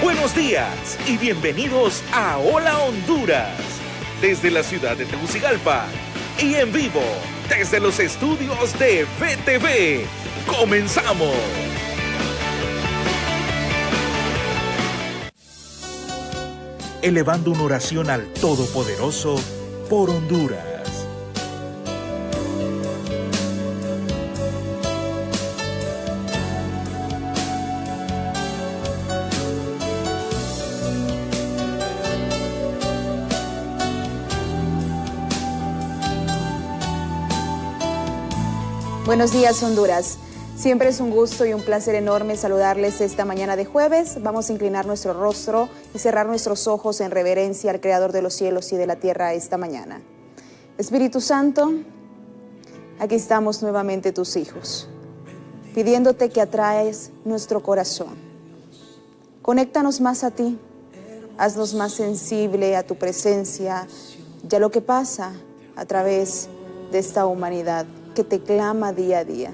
Buenos días y bienvenidos a Hola Honduras, desde la ciudad de Tegucigalpa y en vivo desde los estudios de VTV. ¡Comenzamos! Elevando una oración al Todopoderoso por Honduras. Buenos días, Honduras. Siempre es un gusto y un placer enorme saludarles esta mañana de jueves. Vamos a inclinar nuestro rostro y cerrar nuestros ojos en reverencia al Creador de los cielos y de la tierra esta mañana. Espíritu Santo, aquí estamos nuevamente tus hijos, pidiéndote que atraes nuestro corazón. Conéctanos más a ti, haznos más sensible a tu presencia y a lo que pasa a través de esta humanidad que te clama día a día.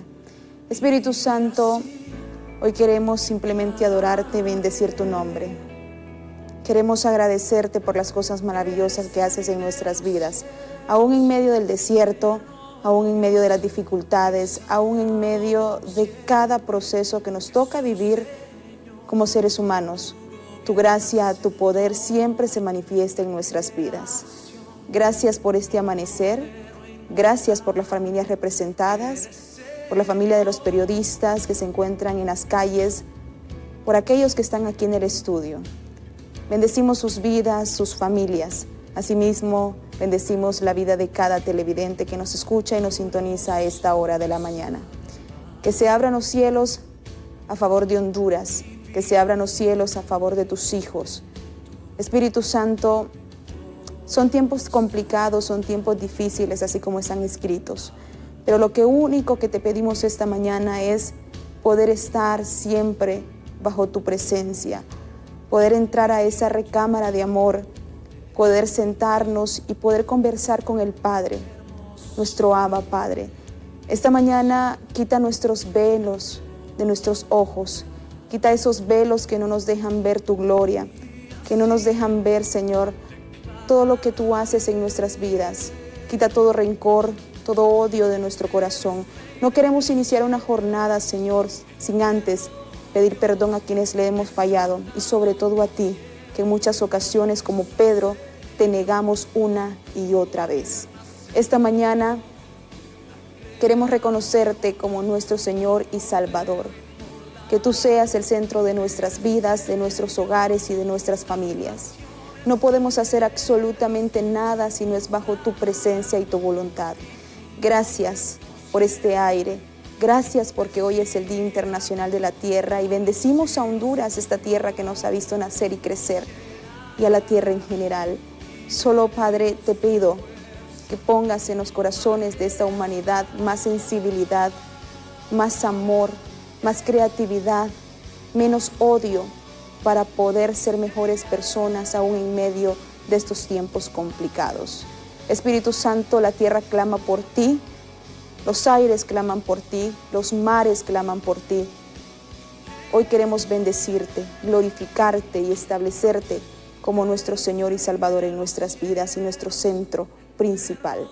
Espíritu Santo, hoy queremos simplemente adorarte y bendecir tu nombre. Queremos agradecerte por las cosas maravillosas que haces en nuestras vidas, aún en medio del desierto, aún en medio de las dificultades, aún en medio de cada proceso que nos toca vivir como seres humanos. Tu gracia, tu poder siempre se manifiesta en nuestras vidas. Gracias por este amanecer. Gracias por las familias representadas, por la familia de los periodistas que se encuentran en las calles, por aquellos que están aquí en el estudio. Bendecimos sus vidas, sus familias. Asimismo, bendecimos la vida de cada televidente que nos escucha y nos sintoniza a esta hora de la mañana. Que se abran los cielos a favor de Honduras, que se abran los cielos a favor de tus hijos. Espíritu Santo, son tiempos complicados, son tiempos difíciles, así como están escritos. Pero lo único que te pedimos esta mañana es poder estar siempre bajo tu presencia, poder entrar a esa recámara de amor, poder sentarnos y poder conversar con el Padre, nuestro Abba Padre. Esta mañana quita nuestros velos de nuestros ojos, quita esos velos que no nos dejan ver tu gloria, que no nos dejan ver, Señor, todo lo que tú haces en nuestras vidas. Quita todo rencor, todo odio de nuestro corazón. No queremos iniciar una jornada, Señor, sin antes pedir perdón a quienes le hemos fallado y sobre todo a ti, que en muchas ocasiones, como Pedro, te negamos una y otra vez. Esta mañana queremos reconocerte como nuestro Señor y Salvador. Que tú seas el centro de nuestras vidas, de nuestros hogares y de nuestras familias. No podemos hacer absolutamente nada si no es bajo tu presencia y tu voluntad. Gracias por este aire. Gracias porque hoy es el Día Internacional de la Tierra y bendecimos a Honduras, esta tierra que nos ha visto nacer y crecer, y a la tierra en general. Solo, Padre, te pido que pongas en los corazones de esta humanidad más sensibilidad, más amor, más creatividad, menos odio, para poder ser mejores personas aún en medio de estos tiempos complicados. Espíritu Santo, la tierra clama por ti, los aires claman por ti, los mares claman por ti. Hoy queremos bendecirte, glorificarte y establecerte como nuestro Señor y Salvador en nuestras vidas y nuestro centro principal.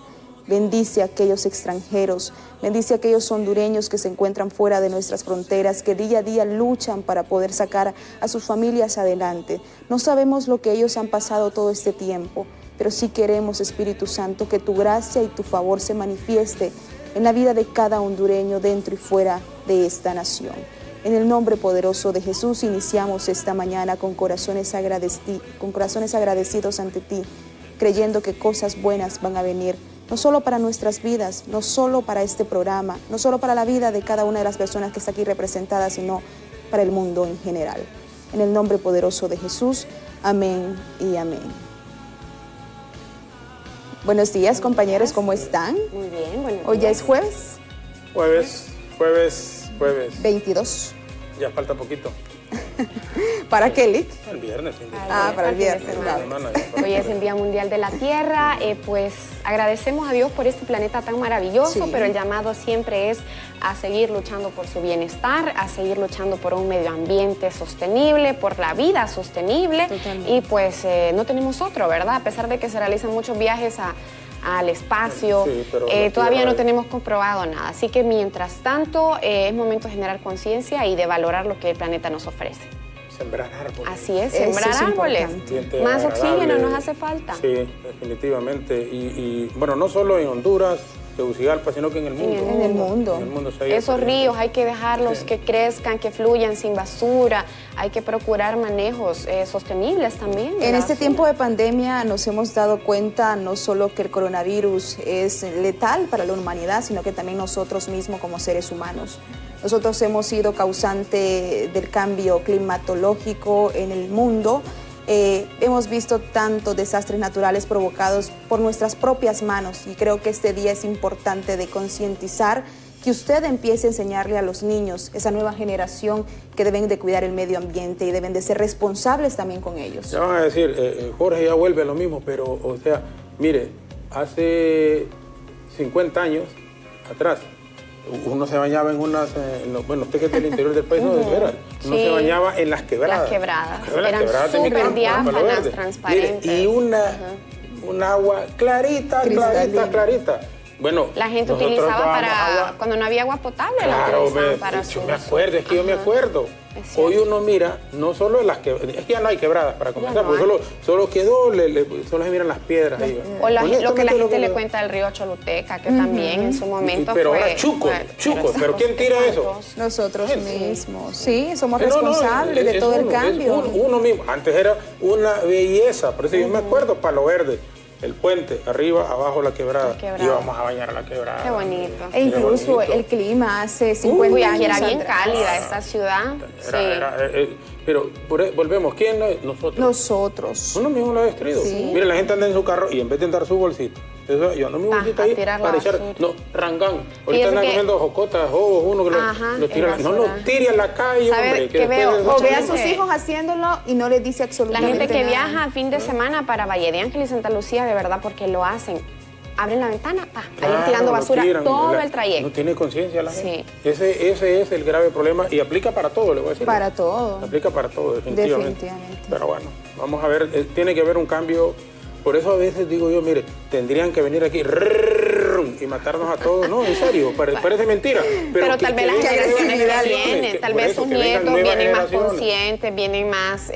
Bendice a aquellos extranjeros, bendice a aquellos hondureños que se encuentran fuera de nuestras fronteras, que día a día luchan para poder sacar a sus familias adelante. No sabemos lo que ellos han pasado todo este tiempo, pero sí queremos, Espíritu Santo, que tu gracia y tu favor se manifieste en la vida de cada hondureño dentro y fuera de esta nación. En el nombre poderoso de Jesús iniciamos esta mañana con corazones agradecidos ante ti, creyendo que cosas buenas van a venir, no solo para nuestras vidas, no solo para este programa, no solo para la vida de cada una de las personas que está aquí representada, sino para el mundo en general. En el nombre poderoso de Jesús, amén y amén. Buenos días, compañeros, ¿cómo están? Muy bien, buenos días. Hoy ya es jueves. Jueves. 22. Ya falta poquito. ¿Para qué, Lick? El viernes. Para el viernes. Hoy es el Día Mundial de la Tierra, pues agradecemos a Dios por este planeta tan maravilloso, pero el llamado siempre es a seguir luchando por su bienestar, a seguir luchando por un medio ambiente sostenible, por la vida sostenible. Totalmente. Y pues no tenemos otro, ¿verdad? A pesar de que se realizan muchos viajes al espacio, todavía no tenemos comprobado nada. Así que mientras tanto es momento de generar conciencia y de valorar lo que el planeta nos ofrece. Sembrar árboles. Así es, sembrar árboles. Más oxígeno nos hace falta. Sí, definitivamente. Y bueno, no solo en Honduras, Tegucigalpa, sino que en el mundo. En el mundo. En el mundo esos ríos hay que dejarlos que crezcan, que fluyan sin basura. Hay que procurar manejos sostenibles también. En este tiempo de pandemia nos hemos dado cuenta no solo que el coronavirus es letal para la humanidad, sino que también nosotros mismos como seres humanos. Nosotros hemos sido causante del cambio climatológico en el mundo. Hemos visto tantos desastres naturales provocados por nuestras propias manos y creo que este día es importante de concientizar, que usted empiece a enseñarle a los niños, esa nueva generación, que deben de cuidar el medio ambiente y deben de ser responsables también con ellos. Ya van a decir, Jorge ya vuelve a lo mismo, pero o sea, mire, hace 50 años atrás, uno se bañaba en unas, bueno, usted que es del interior del país, no, de veras, uno se bañaba en las quebradas. Las quebradas, eran súper diáfanas, transparentes. Mire, y un agua clarita. Bueno, la gente utilizaba para, cuando no había agua potable, claro, la utilizaban para yo me acuerdo, es que yo me acuerdo. Hoy uno mira, no solo en las quebradas, es que ya no hay quebradas para comenzar, porque solo quedó, solo se miran las piedras ahí. O lo que la gente le cuenta del río Choluteca, que también en su momento pero ahora chucos, pero ¿quién tira eso? Nosotros mismos, sí, somos responsables de todo el cambio. Uno mismo, antes era una belleza, por eso yo me acuerdo, Palo Verde. El puente, arriba, abajo la quebrada. Y vamos a bañar a la quebrada. Qué bonito. E incluso el clima hace 50 años era bien cálida esta ciudad. Pero volvemos, ¿quién? Nosotros. Uno mismo lo ha destruido. Sí. Mira, la gente anda en su carro y en vez de andar su bolsito, yo ando mi bolsita ahí para echar, rangán. Ahorita andan comiendo jocotas, uno que lo tira, no lo tire a la calle, hombre. O ve a sus hijos haciéndolo y no les dice absolutamente nada. La gente que viaja a fin de semana para Valle de Ángel y Santa Lucía, de verdad, porque lo hacen. Abren la ventana, ahí tirando basura todo el trayecto. No tiene conciencia la gente. Ese es el grave problema y aplica para todo, le voy a decir. Para todo. Aplica para todo, definitivamente. Pero bueno, vamos a ver, tiene que haber un cambio. Por eso a veces digo yo, mire, tendrían que venir aquí y matarnos a todos. No, en serio, parece mentira. Pero tal vez las generaciones vienen, tal vez sus nietos vienen más conscientes, vienen más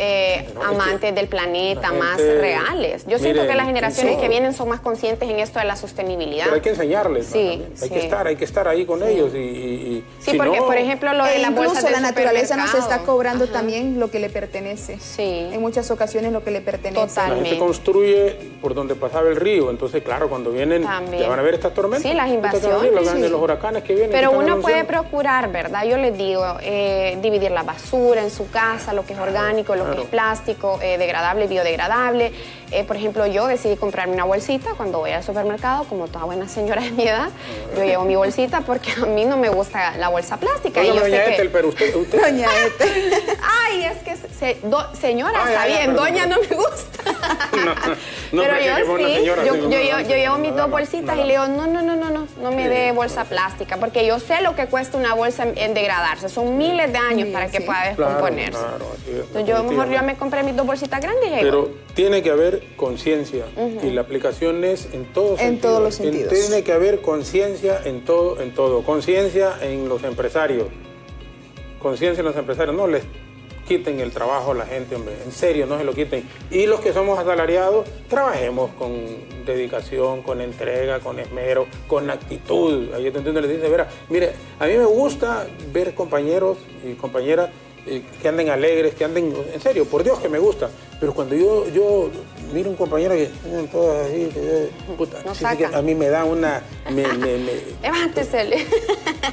amantes del planeta, más reales. Yo siento que las generaciones que vienen son más conscientes en esto de la sostenibilidad. Pero hay que enseñarles, hay que estar ahí con ellos. Sí, porque por ejemplo lo de las bolsas de la naturaleza nos está cobrando también lo que le pertenece. Sí. En muchas ocasiones lo que le pertenece. Totalmente. La gente construye por donde pasaba el río, entonces claro, cuando vienen ya van a ver estas tormentas. Sí, las invasiones. Los huracanes que vienen. Pero uno puede procurar, ¿verdad? Yo les digo, dividir la basura en su casa, lo que es orgánico, lo que es plástico, degradable, biodegradable. Por ejemplo, yo decidí comprarme una bolsita cuando voy al supermercado, como toda buena señora de mi edad, yo llevo mi bolsita porque a mí no me gusta la bolsa plástica. Oiga, doña Ethel, pero usted... Doña Ethel. Ay, es que, señora, está bien, doña no me gusta. Pero yo sí, yo llevo mis dos bolsitas y le digo, no me dé bolsa plástica, porque yo sé lo que cuesta una bolsa en degradarse, son miles de años para que pueda descomponerse. Entonces yo mejor ya me compré mis dos bolsitas grandes y pero tiene que haber conciencia y la aplicación es en todos los sentidos. Tiene que haber conciencia en todo. Conciencia en los empresarios. Conciencia en los empresarios. No les quiten el trabajo a la gente, hombre. En serio, no se lo quiten. Y los que somos asalariados, trabajemos con dedicación, con entrega, con esmero, con actitud. Ahí te entiendo, les dice, verá, mire, a mí me gusta ver compañeros y compañeras que anden alegres, que anden, en serio, por Dios que me gusta. Pero cuando yo miro un compañero que andan todas así, puta, no sí, que a mí me da una... Levántese.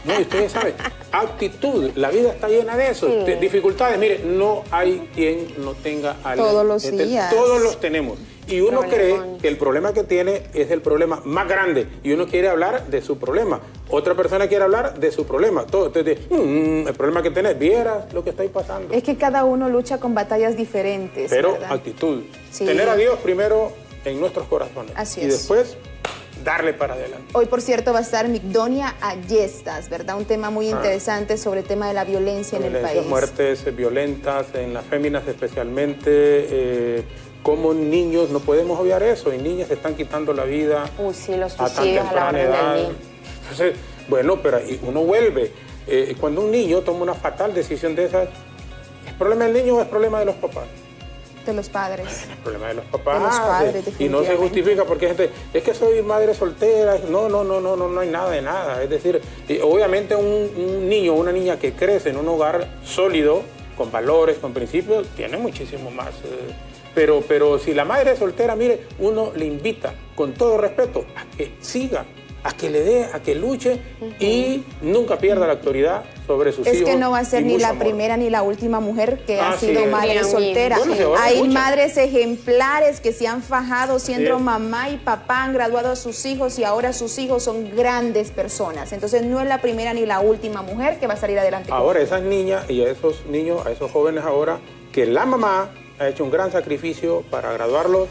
No, ustedes saben, actitud, la vida está llena de eso. Sí. Dificultades, mire, no hay quien no tenga algo. Todos los días. Todos los tenemos. Y uno cree que el problema que tiene es el problema más grande y uno quiere hablar de su problema. Otra persona quiere hablar de su problema. Entonces, el problema que tenés, vieras lo que está ahí pasando. Es que cada uno lucha con batallas diferentes. Pero ¿verdad? actitud. Sí. Tener a Dios primero en nuestros corazones. Así y es. después darle para adelante. Hoy, por cierto, va a estar Migdonia Ayestas, ¿verdad? Un tema muy interesante sobre el tema de la violencia en el país. Muertes violentas, en las féminas especialmente. Como niños, no podemos obviar eso. Y niñas se están quitando la vida. Sí, los a tan suicidios a la temprana orden edad. del día. Entonces, bueno, pero uno vuelve. Cuando un niño toma una fatal decisión de esas, ¿es problema del niño o es problema de los papás? De los padres. Es problema de los papás. De los padres, y no se definitivamente. justifica porque hay gente, es que soy madre soltera. No hay nada de nada. Es decir, obviamente un niño o una niña que crece en un hogar sólido, con valores, con principios, tiene muchísimo más. Pero si la madre es soltera, mire, uno le invita con todo respeto a que siga, a que le dé, a que luche y nunca pierda la autoridad sobre sus hijos. Es que no va a ser y ni mucho la amor. primera ni la última mujer que ha Así sido es. madre Bien, soltera. bien. Bueno, Hay muchas. madres ejemplares que se han fajado siendo es. mamá y papá, han graduado a sus hijos y ahora sus hijos son grandes personas. Entonces no es la primera ni la última mujer que va a salir adelante. Ahora esas niñas y a esos niños, a esos jóvenes ahora, que la mamá ha hecho un gran sacrificio para graduarlos,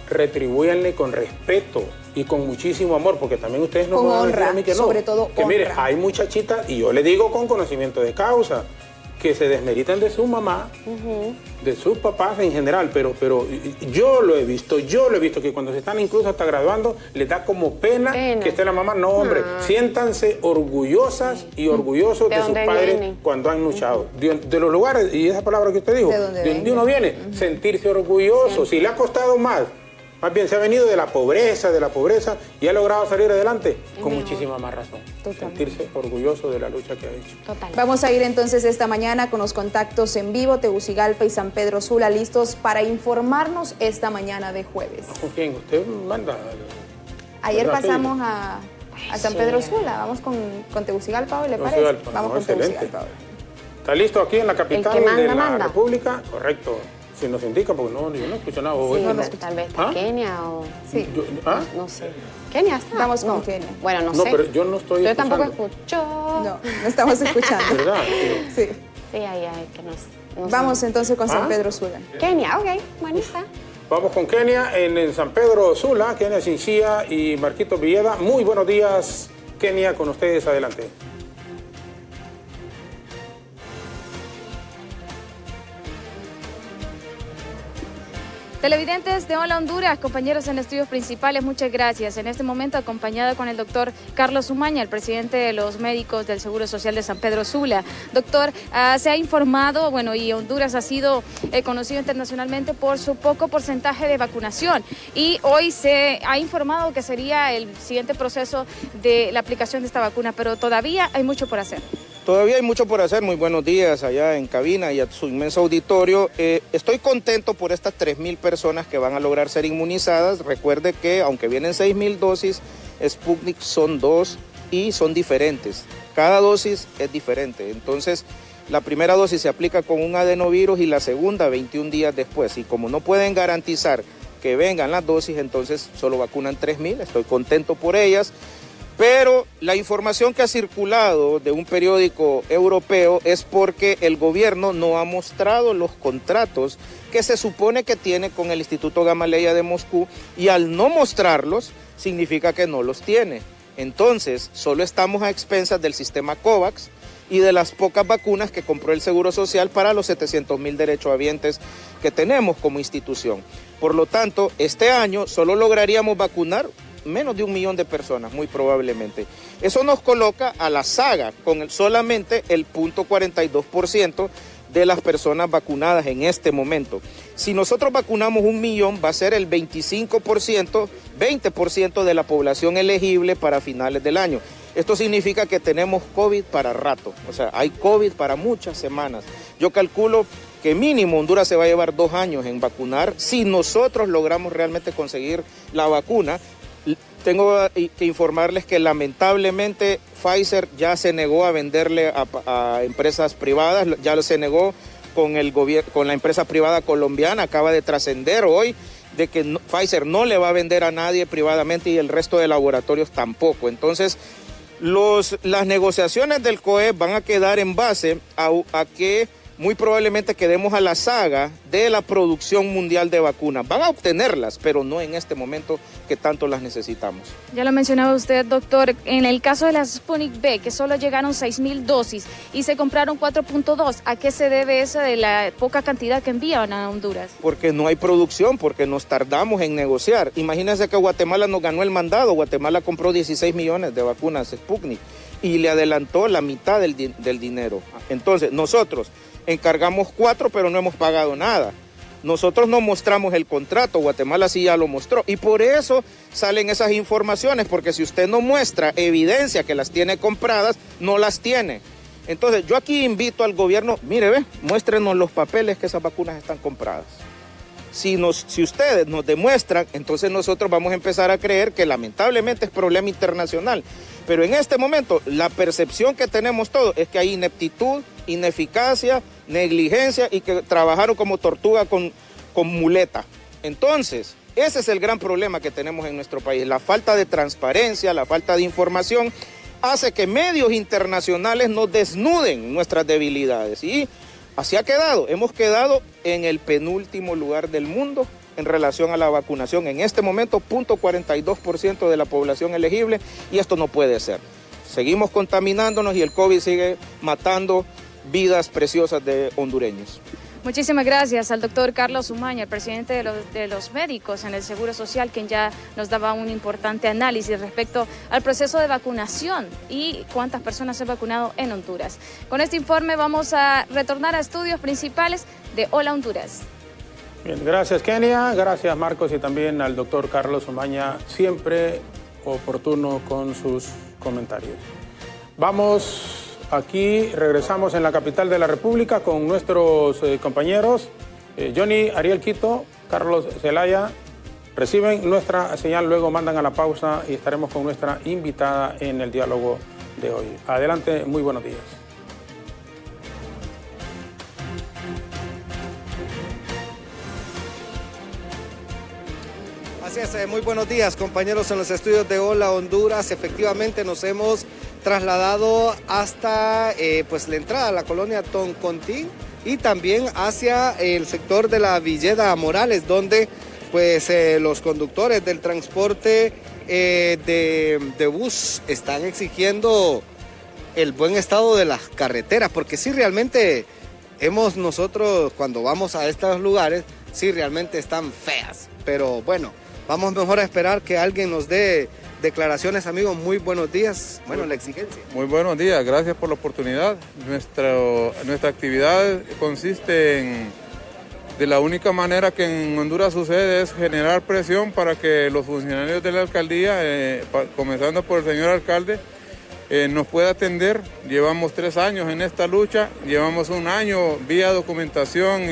retribúyanle con respeto y con muchísimo amor, porque también ustedes no Con pueden decir honra, a mí que no. sobre todo que mire, honra. hay muchachitas, y yo le digo con conocimiento de causa, que se desmeritan de su mamá, de sus papás en general, pero yo lo he visto que cuando se están incluso hasta graduando, les da como pena que esté la mamá. No, hombre, siéntanse orgullosas y orgullosos de sus padres vienen? cuando han luchado. De los lugares, y esa palabra que usted dijo, ¿De dónde donde uno viene, sentirse orgulloso. Si le ha costado más bien se ha venido de la pobreza y ha logrado salir adelante, con muchísima más razón. Totalmente. Sentirse orgulloso de la lucha que ha hecho. Total. Vamos a ir entonces esta mañana con los contactos en vivo, Tegucigalpa y San Pedro Sula, listos para informarnos esta mañana de jueves. ¿Con quién? Usted manda. Ayer ¿Verdad, pasamos a San Sí. Pedro Sula, vamos con Tegucigalpa hoy, ¿le parece? Tegucigalpa, Vamos no, con excelente. Tegucigalpa hoy. ¿Está listo aquí en la capital que manda, de la manda. República? Correcto. Si nos indica, porque yo no escucho nada. Sí, Oye, tal vez está ¿Ah? Kenia o... Sí. No sé. ¿Kenia está? Vamos con No. Kenia. Bueno, no No, sé. pero yo no estoy Yo tampoco escuchando. escucho. No estamos escuchando. ¿Verdad? Sí. Sí, ay, que no sé. Vamos entonces con San ¿Ah? Pedro Sula. Kenia, ok. Bueno, está. Vamos con Kenia en San Pedro Sula, Kenia Chinchilla y Marquito Villeda. Muy buenos días, Kenia, con ustedes, adelante. Televidentes de Hola Honduras, compañeros en estudios principales, muchas gracias. En este momento acompañada con el doctor Carlos Umaña, el presidente de los médicos del Seguro Social de San Pedro Sula. Doctor, se ha informado, y Honduras ha sido conocido internacionalmente por su poco porcentaje de vacunación. Y hoy se ha informado que sería el siguiente proceso de la aplicación de esta vacuna, pero todavía hay mucho por hacer. Todavía hay mucho por hacer. Muy buenos días allá en cabina y a su inmenso auditorio. Estoy contento por estas 3,000 personas que van a lograr ser inmunizadas. Recuerde que aunque vienen 6,000 dosis, Sputnik son 2 y son diferentes. Cada dosis es diferente. Entonces, la primera dosis se aplica con un adenovirus y la segunda 21 días después. Y como no pueden garantizar que vengan las dosis, entonces solo vacunan 3,000. Estoy contento por ellas. Pero la información que ha circulado de un periódico europeo es porque el gobierno no ha mostrado los contratos que se supone que tiene con el Instituto Gamaleya de Moscú, y al no mostrarlos significa que no los tiene. Entonces, solo estamos a expensas del sistema COVAX y de las pocas vacunas que compró el Seguro Social para los 700,000 derechohabientes que tenemos como institución. Por lo tanto, este año solo lograríamos vacunar menos de 1 millón de personas, muy probablemente. Eso nos coloca a la saga con solamente el 0.42% de las personas vacunadas en este momento. Si nosotros vacunamos 1 millón, va a ser el 25%, 20% de la población elegible para finales del año. Esto significa que tenemos COVID para rato, o sea, hay COVID para muchas semanas. Yo calculo que mínimo Honduras se va a llevar 2 años en vacunar si nosotros logramos realmente conseguir la vacuna. Tengo que informarles que lamentablemente Pfizer ya se negó a venderle a empresas privadas, ya se negó con la empresa privada colombiana. Acaba de trascender hoy de que Pfizer no le va a vender a nadie privadamente y el resto de laboratorios tampoco. Entonces, Las negociaciones del COE van a quedar en base a que muy probablemente quedemos a la saga de la producción mundial de vacunas. Van a obtenerlas, pero no en este momento que tanto las necesitamos. Ya lo mencionaba usted, doctor, en el caso de la Sputnik V, que solo llegaron 6,000 dosis y se compraron 4.2, ¿a qué se debe eso de la poca cantidad que envían a Honduras? Porque no hay producción, porque nos tardamos en negociar. Imagínense que Guatemala nos ganó el mandado. Guatemala compró 16 millones de vacunas Sputnik y le adelantó la mitad del dinero. Entonces, nosotros encargamos 4, pero no hemos pagado nada. Nosotros no mostramos el contrato, Guatemala sí ya lo mostró. Y por eso salen esas informaciones, porque si usted no muestra evidencia que las tiene compradas, no las tiene. Entonces, yo aquí invito al gobierno, mire, muéstrenos los papeles que esas vacunas están compradas. Si ustedes nos demuestran, entonces nosotros vamos a empezar a creer que lamentablemente es problema internacional. Pero en este momento, la percepción que tenemos todos es que hay ineptitud, ineficacia, negligencia y que trabajaron como tortuga con muleta. Entonces, ese es el gran problema que tenemos en nuestro país. La falta de transparencia, la falta de información hace que medios internacionales nos desnuden nuestras debilidades. Y así ha quedado. Hemos quedado en el penúltimo lugar del mundo en relación a la vacunación. En este momento, 0.42% de la población elegible, y esto no puede ser. Seguimos contaminándonos y el COVID sigue matando vidas preciosas de hondureños. Muchísimas gracias al doctor Carlos Umaña, el presidente de los médicos en el Seguro Social, quien ya nos daba un importante análisis respecto al proceso de vacunación y cuántas personas se han vacunado en Honduras. Con este informe vamos a retornar a estudios principales de Hola Honduras. Bien, gracias Kenia, gracias Marcos y también al doctor Carlos Umaña, siempre oportuno con sus comentarios. Vamos aquí, regresamos en la capital de la República con nuestros compañeros Johnny Ariel Quito, Carlos Zelaya. Reciben nuestra señal, luego mandan a la pausa y estaremos con nuestra invitada en el diálogo de hoy. Adelante, muy buenos días. Así es, muy buenos días compañeros en los estudios de Hola Honduras. Efectivamente nos hemos trasladado hasta la entrada a la colonia Toncontín y también hacia el sector de la Villeda Morales, donde los conductores del transporte de bus están exigiendo el buen estado de las carreteras, porque sí realmente nosotros cuando vamos a estos lugares, sí realmente están feas, pero bueno, vamos mejor a esperar que alguien nos dé declaraciones, amigos. Muy buenos días. Bueno, la exigencia. Muy buenos días, gracias por la oportunidad. Nuestra actividad consiste de la única manera que en Honduras sucede es generar presión para que los funcionarios de la alcaldía, comenzando por el señor alcalde, nos pueda atender. Llevamos 3 años en esta lucha, llevamos 1 año vía documentación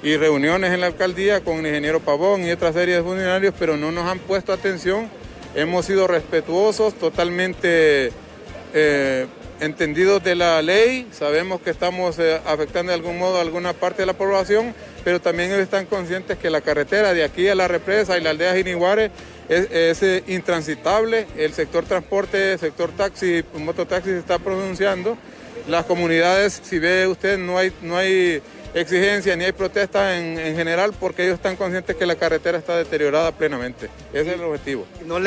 y reuniones en la alcaldía con el ingeniero Pavón y otra serie de funcionarios, pero no nos han puesto atención. Hemos sido respetuosos, totalmente entendidos de la ley. Sabemos que estamos afectando de algún modo a alguna parte de la población, pero también ellos están conscientes que la carretera de aquí a la represa y la aldea Jiniguare es intransitable. El sector transporte, el sector taxi, mototaxi se está pronunciando. Las comunidades, si ve usted, no hay exigencia ni hay protesta en general, porque ellos están conscientes que la carretera está deteriorada plenamente. Ese es el objetivo. No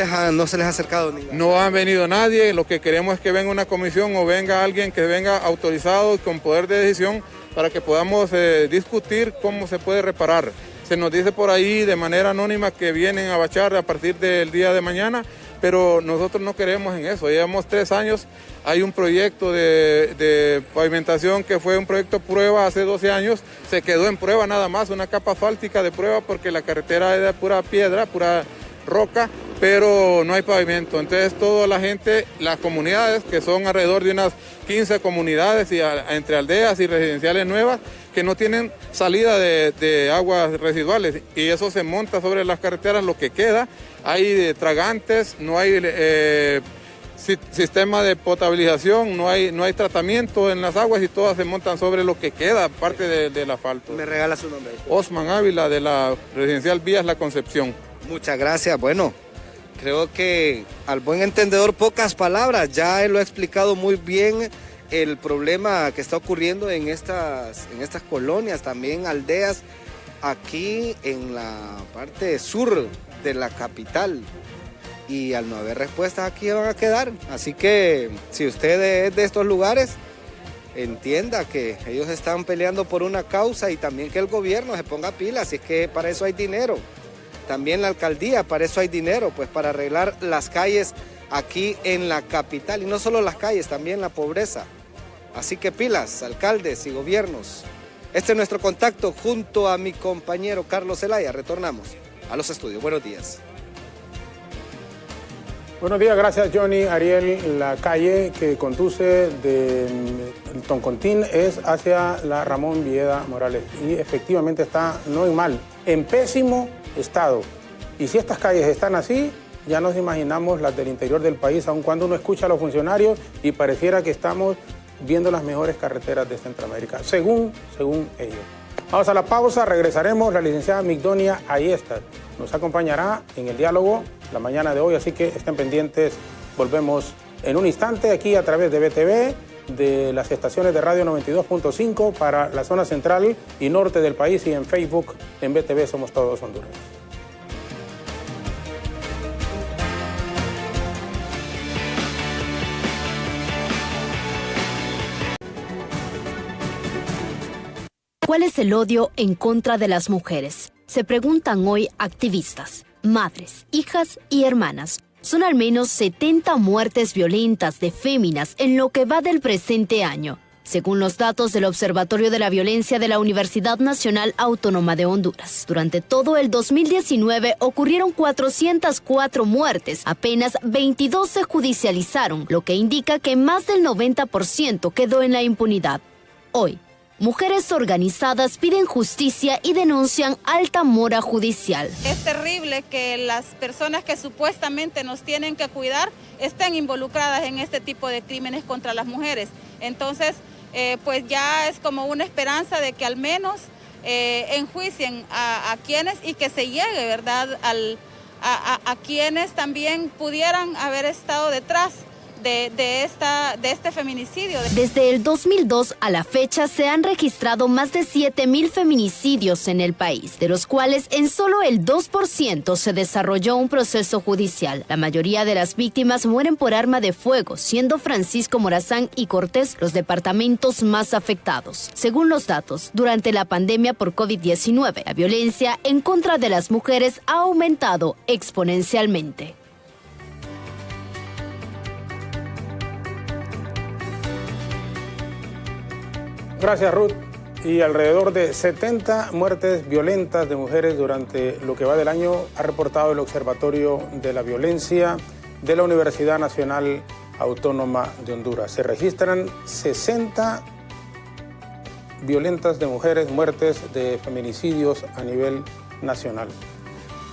se les ha acercado ningún. No ha venido nadie. Lo que queremos es que venga una comisión o venga alguien que venga autorizado y con poder de decisión para que podamos discutir cómo se puede reparar. Se nos dice por ahí de manera anónima que vienen a bachar a partir del día de mañana, pero nosotros no queremos en eso. Llevamos 3 años. Hay un proyecto de pavimentación que fue un proyecto prueba hace 12 años. Se quedó en prueba nada más, una capa asfáltica de prueba, porque la carretera era pura piedra, pura roca, pero no hay pavimento. Entonces toda la gente, las comunidades, que son alrededor de unas 15 comunidades entre aldeas y residenciales nuevas, que no tienen salida de aguas residuales, y eso se monta sobre las carreteras, lo que queda. Hay tragantes, no hay sistema de potabilización, no hay tratamiento en las aguas y todas se montan sobre lo que queda, parte del asfalto. ¿Me regala su nombre? Osman Ávila, de la residencial Vías La Concepción. Muchas gracias. Bueno, Creo que al buen entendedor pocas palabras, ya él lo ha explicado muy bien el problema que está ocurriendo en estas colonias, también aldeas, aquí en la parte sur de la capital. Y al no haber respuestas aquí van a quedar. Así que si usted es de estos lugares, entienda que ellos están peleando por una causa y también que el gobierno se ponga pilas, y es que para eso hay dinero. También la alcaldía, para eso hay dinero, pues para arreglar las calles aquí en la capital. Y no solo las calles, también la pobreza. Así que pilas, alcaldes y gobiernos. Este es nuestro contacto junto a mi compañero Carlos Zelaya. Retornamos a los estudios. Buenos días. Buenos días, gracias Johnny. Ariel, la calle que conduce de Toncontín es hacia la Ramón Villeda Morales y efectivamente está no en mal, en pésimo estado. Y si estas calles están así, ya nos imaginamos las del interior del país, aun cuando uno escucha a los funcionarios y pareciera que estamos viendo las mejores carreteras de Centroamérica, según ellos. Vamos a la pausa, regresaremos. La licenciada Migdonia Ayestas nos acompañará en el diálogo la mañana de hoy, así que estén pendientes. Volvemos en un instante aquí a través de BTV, de las estaciones de radio 92.5 para la zona central y norte del país, y en Facebook en BTV Somos Todos Honduras. ¿Cuál es el odio en contra de las mujeres? Se preguntan hoy activistas, madres, hijas y hermanas. Son al menos 70 muertes violentas de féminas en lo que va del presente año, según los datos del Observatorio de la Violencia de la Universidad Nacional Autónoma de Honduras. Durante todo el 2019 ocurrieron 404 muertes, apenas 22 se judicializaron, lo que indica que más del 90% quedó en la impunidad. Hoy, mujeres organizadas piden justicia y denuncian alta mora judicial. Es terrible que las personas que supuestamente nos tienen que cuidar estén involucradas en este tipo de crímenes contra las mujeres. Entonces, pues ya es como una esperanza de que al menos enjuicien a quienes y que se llegue, ¿verdad?, a quienes también pudieran haber estado detrás de este feminicidio. Desde el 2002 a la fecha se han registrado más de 7,000 feminicidios en el país, de los cuales en solo el 2% se desarrolló un proceso judicial. La mayoría de las víctimas mueren por arma de fuego, siendo Francisco Morazán y Cortés los departamentos más afectados. Según los datos, durante la pandemia por COVID-19, la violencia en contra de las mujeres ha aumentado exponencialmente. Gracias, Ruth. Y alrededor de 70 muertes violentas de mujeres durante lo que va del año ha reportado el Observatorio de la Violencia de la Universidad Nacional Autónoma de Honduras. Se registran 60 violentas de mujeres, muertes de feminicidios a nivel nacional.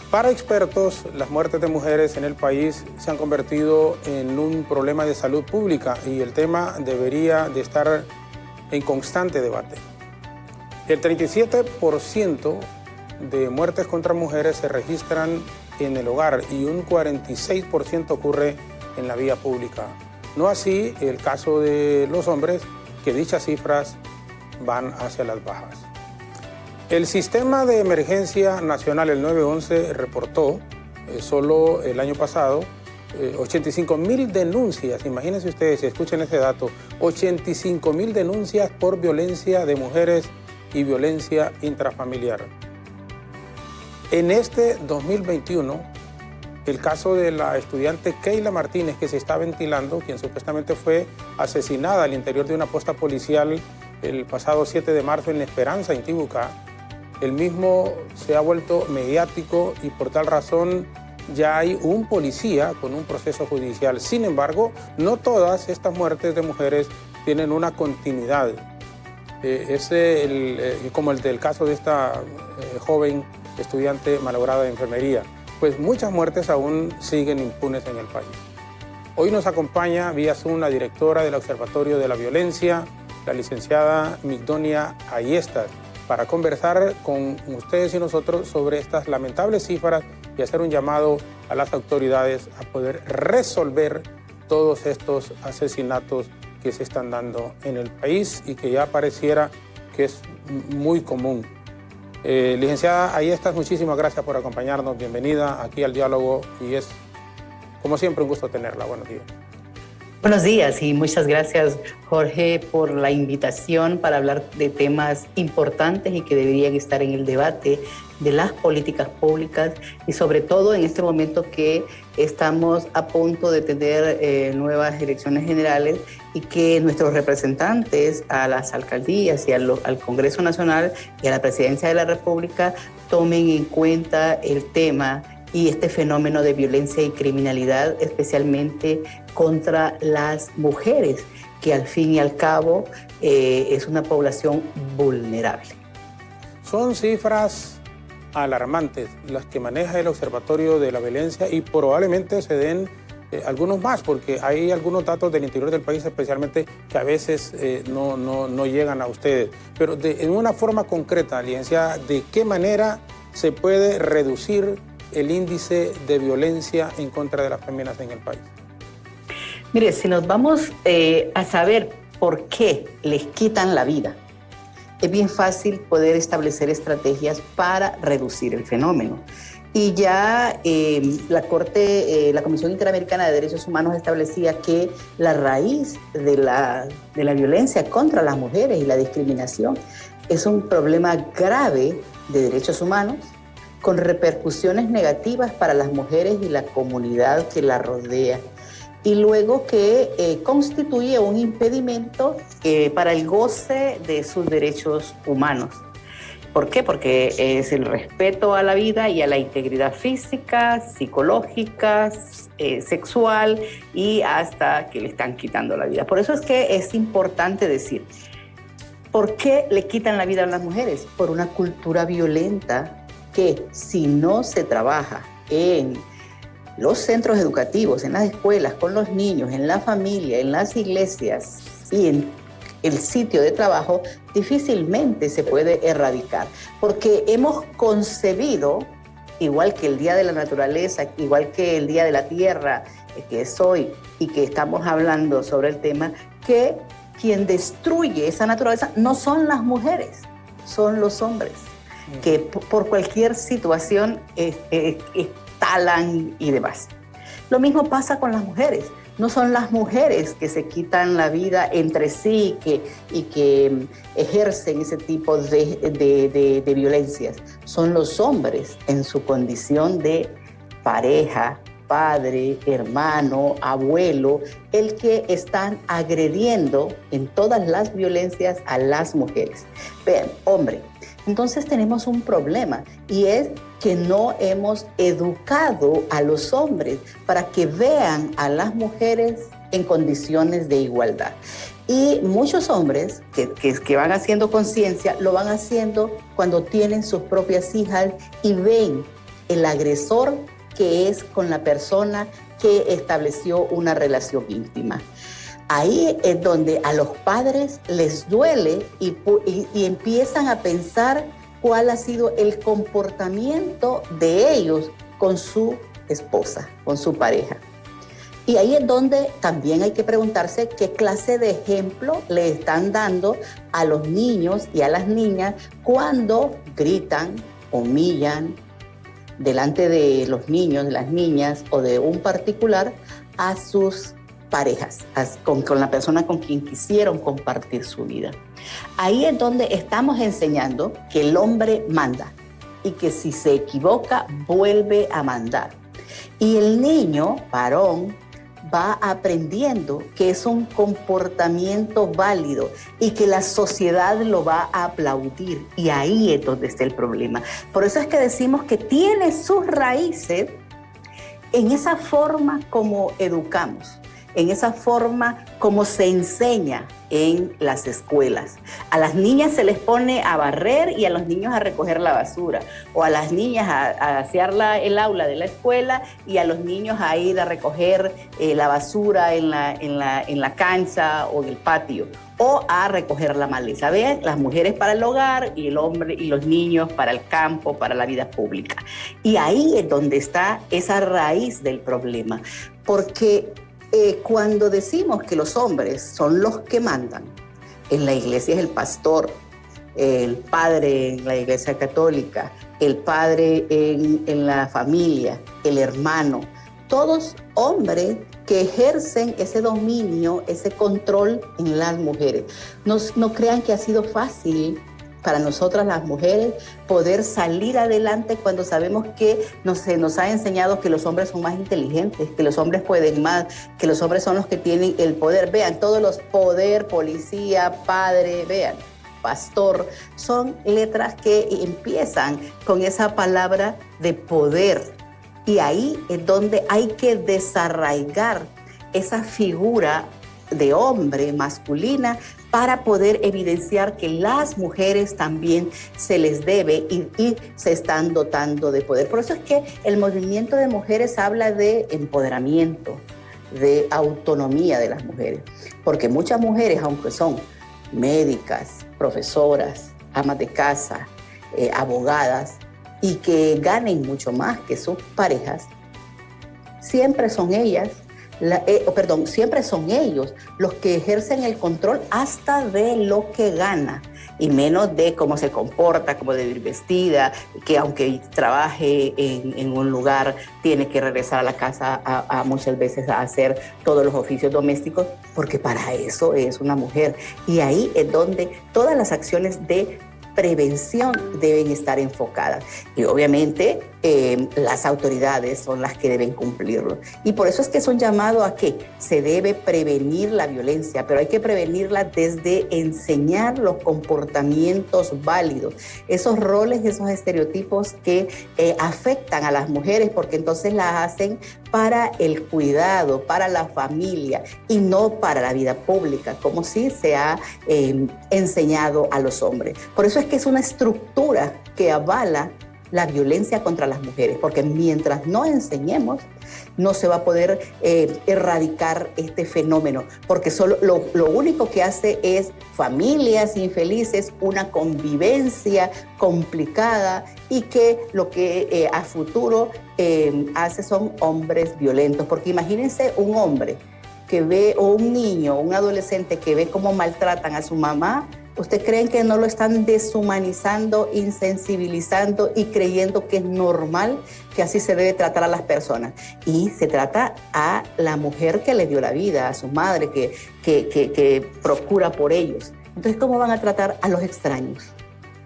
Para expertos, las muertes de mujeres en el país se han convertido en un problema de salud pública y el tema debería de estar en constante debate. El 37% de muertes contra mujeres se registran en el hogar y un 46% ocurre en la vía pública. No así el caso de los hombres, que dichas cifras van hacia las bajas. El Sistema de Emergencia Nacional, el 911, reportó solo el año pasado 85,000 denuncias, imagínense ustedes, si escuchen ese dato, 85,000 denuncias por violencia de mujeres y violencia intrafamiliar. En este 2021, el caso de la estudiante Keila Martínez, que se está ventilando, quien supuestamente fue asesinada al interior de una posta policial el pasado 7 de marzo en Esperanza, Intibucá, el mismo se ha vuelto mediático y por tal razón ya hay un policía con un proceso judicial. Sin embargo, no todas estas muertes de mujeres tienen una continuidad. Como el del caso de esta joven estudiante malograda de enfermería. Pues muchas muertes aún siguen impunes en el país. Hoy nos acompaña vía Zoom la directora del Observatorio de la Violencia, la licenciada Migdonia Ayestas, para conversar con ustedes y nosotros sobre estas lamentables cifras y hacer un llamado a las autoridades a poder resolver todos estos asesinatos que se están dando en el país y que ya pareciera que es muy común. Licenciada, ahí estás, muchísimas gracias por acompañarnos, bienvenida aquí al diálogo y es como siempre un gusto tenerla. Buenos días. Buenos días y muchas gracias, Jorge, por la invitación para hablar de temas importantes y que deberían estar en el debate de las políticas públicas y sobre todo en este momento que estamos a punto de tener nuevas elecciones generales y que nuestros representantes a las alcaldías y al Congreso Nacional y a la Presidencia de la República tomen en cuenta el tema y este fenómeno de violencia y criminalidad, especialmente contra las mujeres, que al fin y al cabo es una población vulnerable. Son cifras alarmantes las que maneja el Observatorio de la Violencia y probablemente se den algunos más, porque hay algunos datos del interior del país especialmente que a veces no llegan a ustedes. Pero en una forma concreta, licenciada, ¿de qué manera se puede reducir el índice de violencia en contra de las féminas en el país? Mire, si nos vamos a saber por qué les quitan la vida, es bien fácil poder establecer estrategias para reducir el fenómeno. Y ya la Comisión Interamericana de Derechos Humanos establecía que la raíz de la violencia contra las mujeres y la discriminación es un problema grave de derechos humanos con repercusiones negativas para las mujeres y la comunidad que la rodea. Y luego que constituye un impedimento para el goce de sus derechos humanos. ¿Por qué? Porque es el respeto a la vida y a la integridad física, psicológica, sexual y hasta que le están quitando la vida. Por eso es que es importante decir, ¿por qué le quitan la vida a las mujeres? Por una cultura violenta que si no se trabaja en los centros educativos, en las escuelas, con los niños, en la familia, en las iglesias y en el sitio de trabajo, difícilmente se puede erradicar. Porque hemos concebido, igual que el Día de la Naturaleza, igual que el Día de la Tierra, que es hoy, y que estamos hablando sobre el tema, que quien destruye esa naturaleza no son las mujeres, son los hombres, que por cualquier situación talan y demás. Lo mismo pasa con las mujeres. No son las mujeres que se quitan la vida entre sí y que ejercen ese tipo de violencias. Son los hombres en su condición de pareja, padre, hermano, abuelo, el que están agrediendo en todas las violencias a las mujeres. Vean, hombre, entonces tenemos un problema y es que no hemos educado a los hombres para que vean a las mujeres en condiciones de igualdad. Y muchos hombres que van haciendo conciencia, lo van haciendo cuando tienen sus propias hijas y ven el agresor que es con la persona que estableció una relación íntima. Ahí es donde a los padres les duele y empiezan a pensar cuál ha sido el comportamiento de ellos con su esposa, con su pareja. Y ahí es donde también hay que preguntarse qué clase de ejemplo le están dando a los niños y a las niñas cuando gritan, humillan delante de los niños, de las niñas o de un particular a sus parejas, con la persona con quien quisieron compartir su vida. Ahí es donde estamos enseñando que el hombre manda y que si se equivoca vuelve a mandar. Y el niño, varón, va aprendiendo que es un comportamiento válido y que la sociedad lo va a aplaudir. Y ahí es donde está el problema. Por eso es que decimos que tiene sus raíces en esa forma como educamos, en esa forma como se enseña en las escuelas. A las niñas se les pone a barrer y a los niños a recoger la basura, o a las niñas a asear el aula de la escuela y a los niños a ir a recoger la basura en la cancha o en el patio, o a recoger la maleza. Vean, las mujeres para el hogar y el hombre y los niños para el campo, para la vida pública. Y ahí es donde está esa raíz del problema, porque cuando decimos que los hombres son los que mandan, en la iglesia es el pastor, el padre en la iglesia católica, el padre en la familia, el hermano, todos hombres que ejercen ese dominio, ese control en las mujeres. No crean que ha sido fácil para nosotras las mujeres poder salir adelante cuando sabemos que se nos ha enseñado que los hombres son más inteligentes, que los hombres pueden más, que los hombres son los que tienen el poder. Vean, todos los poder, policía, padre, vean, pastor, son letras que empiezan con esa palabra de poder. Y ahí es donde hay que desarraigar esa figura de hombre masculina para poder evidenciar que las mujeres también se les debe y se están dotando de poder. Por eso es que el movimiento de mujeres habla de empoderamiento, de autonomía de las mujeres. Porque muchas mujeres, aunque son médicas, profesoras, amas de casa, abogadas, y que ganen mucho más que sus parejas, siempre son siempre son ellos los que ejercen el control hasta de lo que gana y menos de cómo se comporta, cómo debe ir vestida, que aunque trabaje en un lugar tiene que regresar a la casa a muchas veces a hacer todos los oficios domésticos, porque para eso es una mujer. Y ahí es donde todas las acciones de prevención deben estar enfocadas. Y obviamente las autoridades son las que deben cumplirlo. Y por eso es que son llamados a que se debe prevenir la violencia, pero hay que prevenirla desde enseñar los comportamientos válidos, esos roles, esos estereotipos que afectan a las mujeres, porque entonces las hacen para el cuidado, para la familia y no para la vida pública, como sí se ha enseñado a los hombres. Por eso es que es una estructura que avala la violencia contra las mujeres, porque mientras no enseñemos, no se va a poder erradicar este fenómeno, porque solo lo único que hace es familias infelices, una convivencia complicada y que lo que a futuro hace son hombres violentos. Porque imagínense un hombre que ve, o un niño, un adolescente que ve cómo maltratan a su mamá. ¿Ustedes creen que no lo están deshumanizando, insensibilizando y creyendo que es normal que así se debe tratar a las personas? Y se trata a la mujer que le dio la vida, a su madre que procura por ellos. Entonces, ¿cómo van a tratar a los extraños?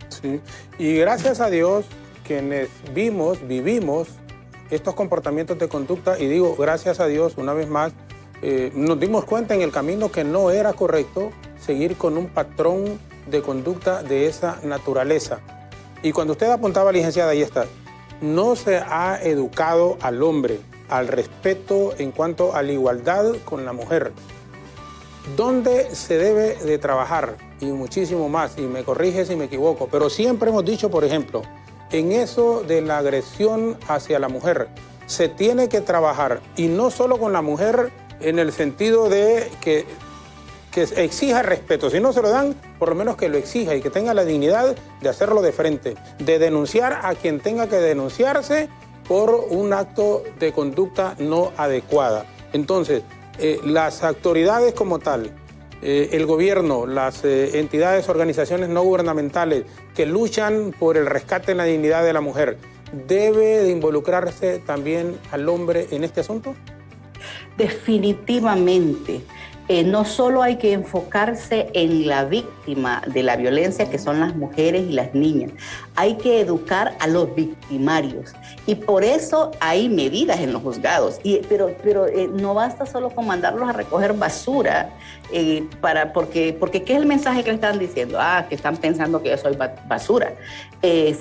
Sí, y gracias a Dios, quienes vivimos estos comportamientos de conducta, y digo gracias a Dios una vez más, nos dimos cuenta en el camino que no era correcto seguir con un patrón de conducta de esa naturaleza. Y cuando usted apuntaba, licenciada, ahí está, no se ha educado al hombre al respeto en cuanto a la igualdad con la mujer. ¿Dónde se debe de trabajar? Y muchísimo más, y me corrige si me equivoco, pero siempre hemos dicho, por ejemplo, en eso de la agresión hacia la mujer, se tiene que trabajar, y no solo con la mujer en el sentido de que exija respeto. Si no se lo dan, por lo menos que lo exija y que tenga la dignidad de hacerlo de frente, de denunciar a quien tenga que denunciarse por un acto de conducta no adecuada. Entonces, las autoridades como tal, el gobierno, las entidades, organizaciones no gubernamentales que luchan por el rescate en la dignidad de la mujer, ¿debe de involucrarse también al hombre en este asunto? Definitivamente. No solo hay que enfocarse en la víctima de la violencia, que son las mujeres y las niñas, hay que educar a los victimarios. Y por eso hay medidas en los juzgados. Pero no basta solo con mandarlos a recoger basura, porque ¿qué es el mensaje que le están diciendo? Que están pensando que yo soy basura.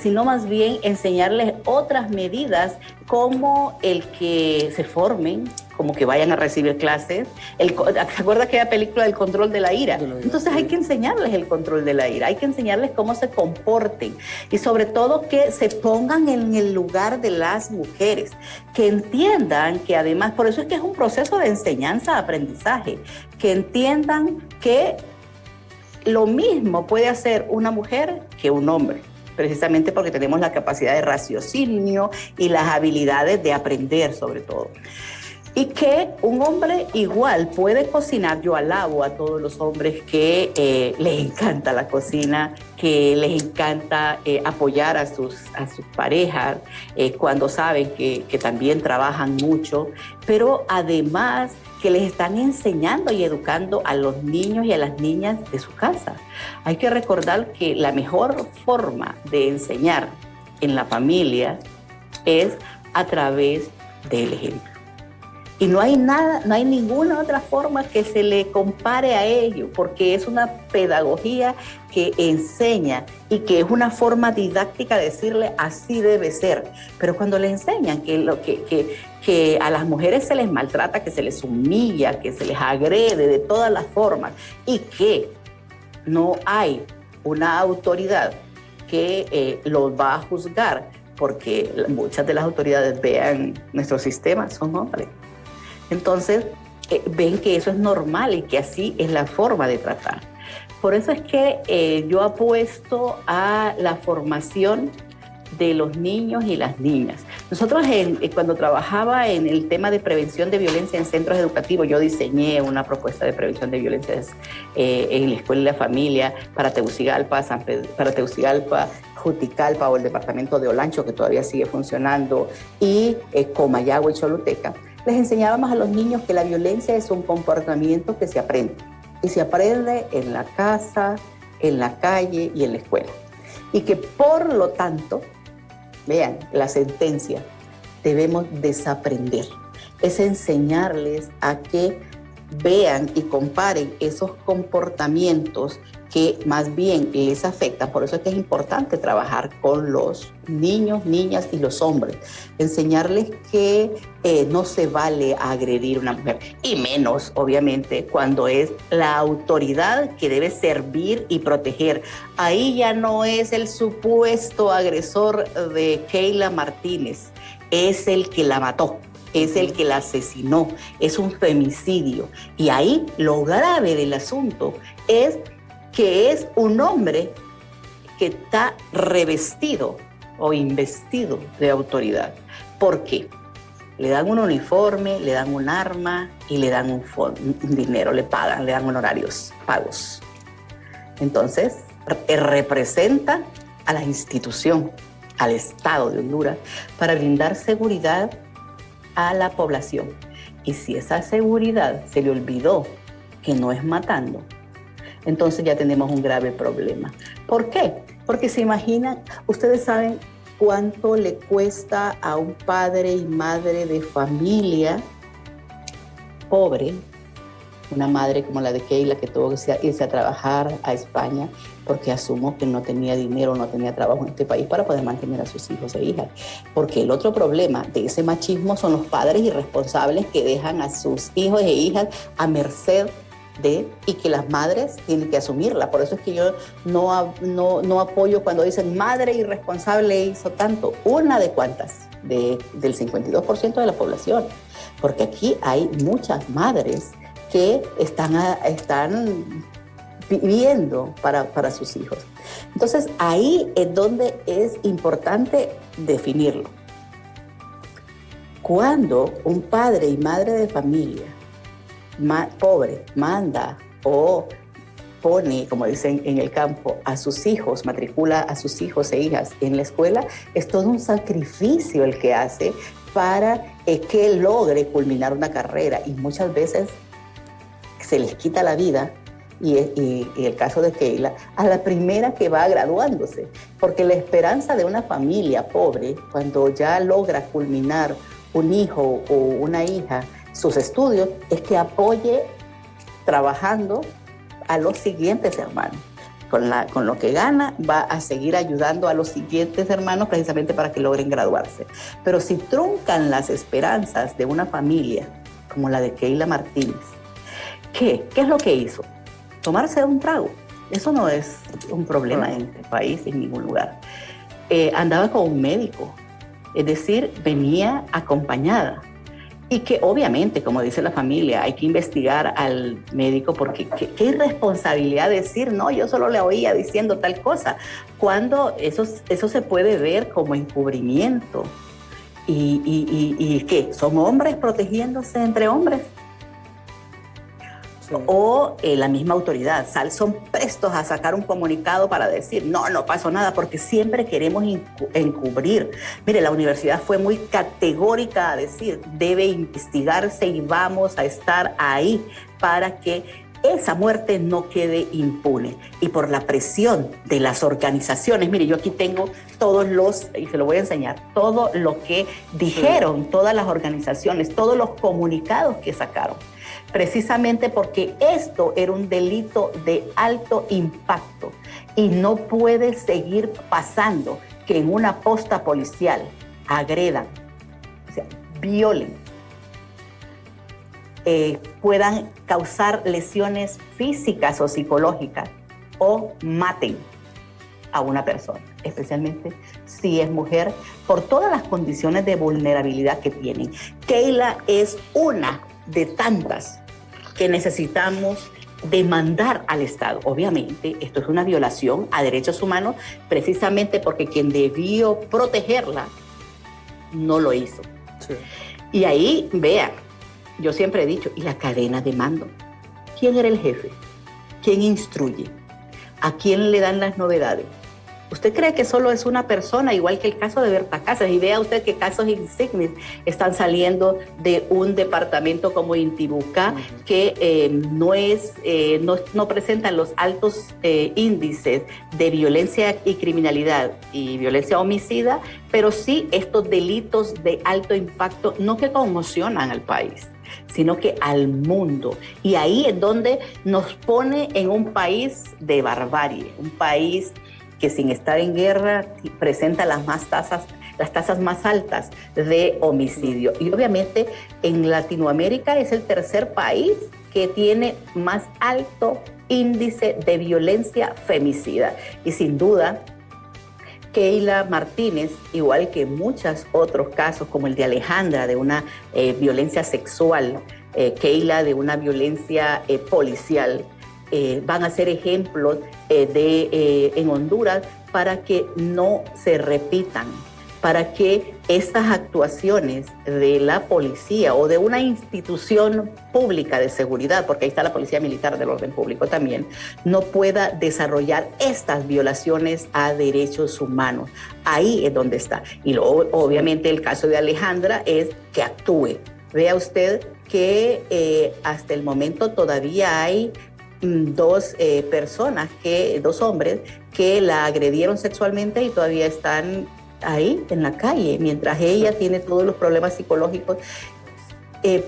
Sino más bien enseñarles otras medidas, como el que se formen, como que vayan a recibir clases. ¿Se acuerda aquella película del control de la ira? Entonces hay que enseñarles el control de la ira, hay que enseñarles cómo se comporten y sobre todo que se pongan en el lugar de las mujeres, que entiendan que además, por eso es que es un proceso de enseñanza-aprendizaje, que entiendan que lo mismo puede hacer una mujer que un hombre, precisamente porque tenemos la capacidad de raciocinio y las habilidades de aprender sobre todo. Y que un hombre igual puede cocinar. Yo alabo a todos los hombres que les encanta la cocina, que les encanta apoyar a sus parejas cuando saben que también trabajan mucho, pero además que les están enseñando y educando a los niños y a las niñas de su casa. Hay que recordar que la mejor forma de enseñar en la familia es a través del ejemplo. Y no hay ninguna otra forma que se le compare a ello, porque es una pedagogía que enseña y que es una forma didáctica de decirle así debe ser. Pero cuando le enseñan que a las mujeres se les maltrata, que se les humilla, que se les agrede de todas las formas y que no hay una autoridad que los va a juzgar, porque muchas de las autoridades, vean nuestro sistema, son hombres. Entonces, ven que eso es normal y que así es la forma de tratar. Por eso es que yo apuesto a la formación de los niños y las niñas. Nosotros cuando trabajaba en el tema de prevención de violencia en centros educativos, yo diseñé una propuesta de prevención de violencias en la escuela y la familia para Tegucigalpa, Juticalpa o el departamento de Olancho, que todavía sigue funcionando, y Comayagua y Choluteca. Les enseñábamos a los niños que la violencia es un comportamiento que se aprende. Y se aprende en la casa, en la calle y en la escuela. Y que por lo tanto, vean la sentencia, debemos desaprender. Es enseñarles a que vean y comparen esos comportamientos que más bien les afectan. Por eso es que es importante trabajar con los niños, niñas y los hombres. Enseñarles que no se vale agredir a una mujer. Y menos, obviamente, cuando es la autoridad que debe servir y proteger. Ahí ya no es el supuesto agresor de Keila Martínez. Es el que la mató. Es el que la asesinó. Es un femicidio. Y ahí lo grave del asunto es que es un hombre que está revestido o investido de autoridad. ¿Por qué? Le dan un uniforme, le dan un arma y le dan un dinero, le pagan, le dan honorarios, pagos. Entonces, representa a la institución, al Estado de Honduras, para brindar seguridad a la población. Y si esa seguridad se le olvidó que no es matando, entonces ya tenemos un grave problema. ¿Por qué? Porque se imaginan, ustedes saben cuánto le cuesta a un padre y madre de familia pobre, una madre como la de Keila que tuvo que irse a trabajar a España porque asumo que no tenía dinero, no tenía trabajo en este país para poder mantener a sus hijos e hijas. Porque el otro problema de ese machismo son los padres irresponsables que dejan a sus hijos e hijas a merced y que las madres tienen que asumirla. Por eso es que yo no apoyo cuando dicen madre irresponsable hizo tanto. Una de cuántas, del 52% de la población. Porque aquí hay muchas madres que están viviendo para sus hijos. Entonces ahí es donde es importante definirlo. Cuando un padre y madre de familia pobre manda o pone, como dicen en el campo, a sus hijos, matricula a sus hijos e hijas en la escuela, es todo un sacrificio el que hace para que logre culminar una carrera, y muchas veces se les quita la vida, y el caso de Keila, a la primera que va graduándose, porque la esperanza de una familia pobre, cuando ya logra culminar un hijo o una hija sus estudios, es que apoye trabajando a los siguientes hermanos. Con lo que gana va a seguir ayudando a los siguientes hermanos precisamente para que logren graduarse. Pero si truncan las esperanzas de una familia como la de Keila Martínez, ¿qué es lo que hizo? Tomarse un trago. Eso no es un problema en este país, en ningún lugar. Andaba con un médico, es decir, venía acompañada. Y que obviamente, como dice la familia, hay que investigar al médico porque qué irresponsabilidad decir, no, yo solo le oía diciendo tal cosa, cuando eso se puede ver como encubrimiento. ¿Y qué? ¿Son hombres protegiéndose entre hombres? Sí. O la misma autoridad, son prestos a sacar un comunicado para decir, no pasó nada, porque siempre queremos encubrir. Mire, la universidad fue muy categórica a decir, debe investigarse y vamos a estar ahí para que esa muerte no quede impune. Y por la presión de las organizaciones, mire, yo aquí tengo todos y se lo voy a enseñar, todo lo que dijeron todas las organizaciones, todos los comunicados que sacaron, precisamente porque esto era un delito de alto impacto y no puede seguir pasando que en una posta policial agredan, o sea, violen, puedan causar lesiones físicas o psicológicas o maten a una persona, especialmente si es mujer, por todas las condiciones de vulnerabilidad que tienen. Keila es una de tantas que necesitamos demandar al Estado. Obviamente, esto es una violación a derechos humanos, precisamente porque quien debió protegerla no lo hizo. Sí. Y ahí, vean, yo siempre he dicho, ¿y la cadena de mando? ¿Quién era el jefe? ¿Quién instruye? ¿A quién le dan las novedades? ¿Usted cree que solo es una persona, igual que el caso de Berta Casas? Y vea usted qué casos insignes están saliendo de un departamento como Intibucá, que no presentan los altos índices de violencia y criminalidad y violencia homicida, pero sí estos delitos de alto impacto, no que conmocionan al país, sino que al mundo. Y ahí es donde nos pone en un país de barbarie, un país que sin estar en guerra presenta las tasas más altas de homicidio. Y obviamente en Latinoamérica es el tercer país que tiene más alto índice de violencia femicida. Y sin duda, Keila Martínez, igual que muchos otros casos como el de Alejandra, de una violencia sexual, Keila de una violencia policial, van a ser ejemplos en Honduras para que no se repitan, para que estas actuaciones de la policía o de una institución pública de seguridad, porque ahí está la Policía Militar del Orden Público también, no pueda desarrollar estas violaciones a derechos humanos. Ahí es donde está. Y luego, obviamente, el caso de Alejandra es que actúe. Vea usted que hasta el momento todavía hay dos hombres que la agredieron sexualmente y todavía están ahí en la calle, mientras ella tiene todos los problemas psicológicos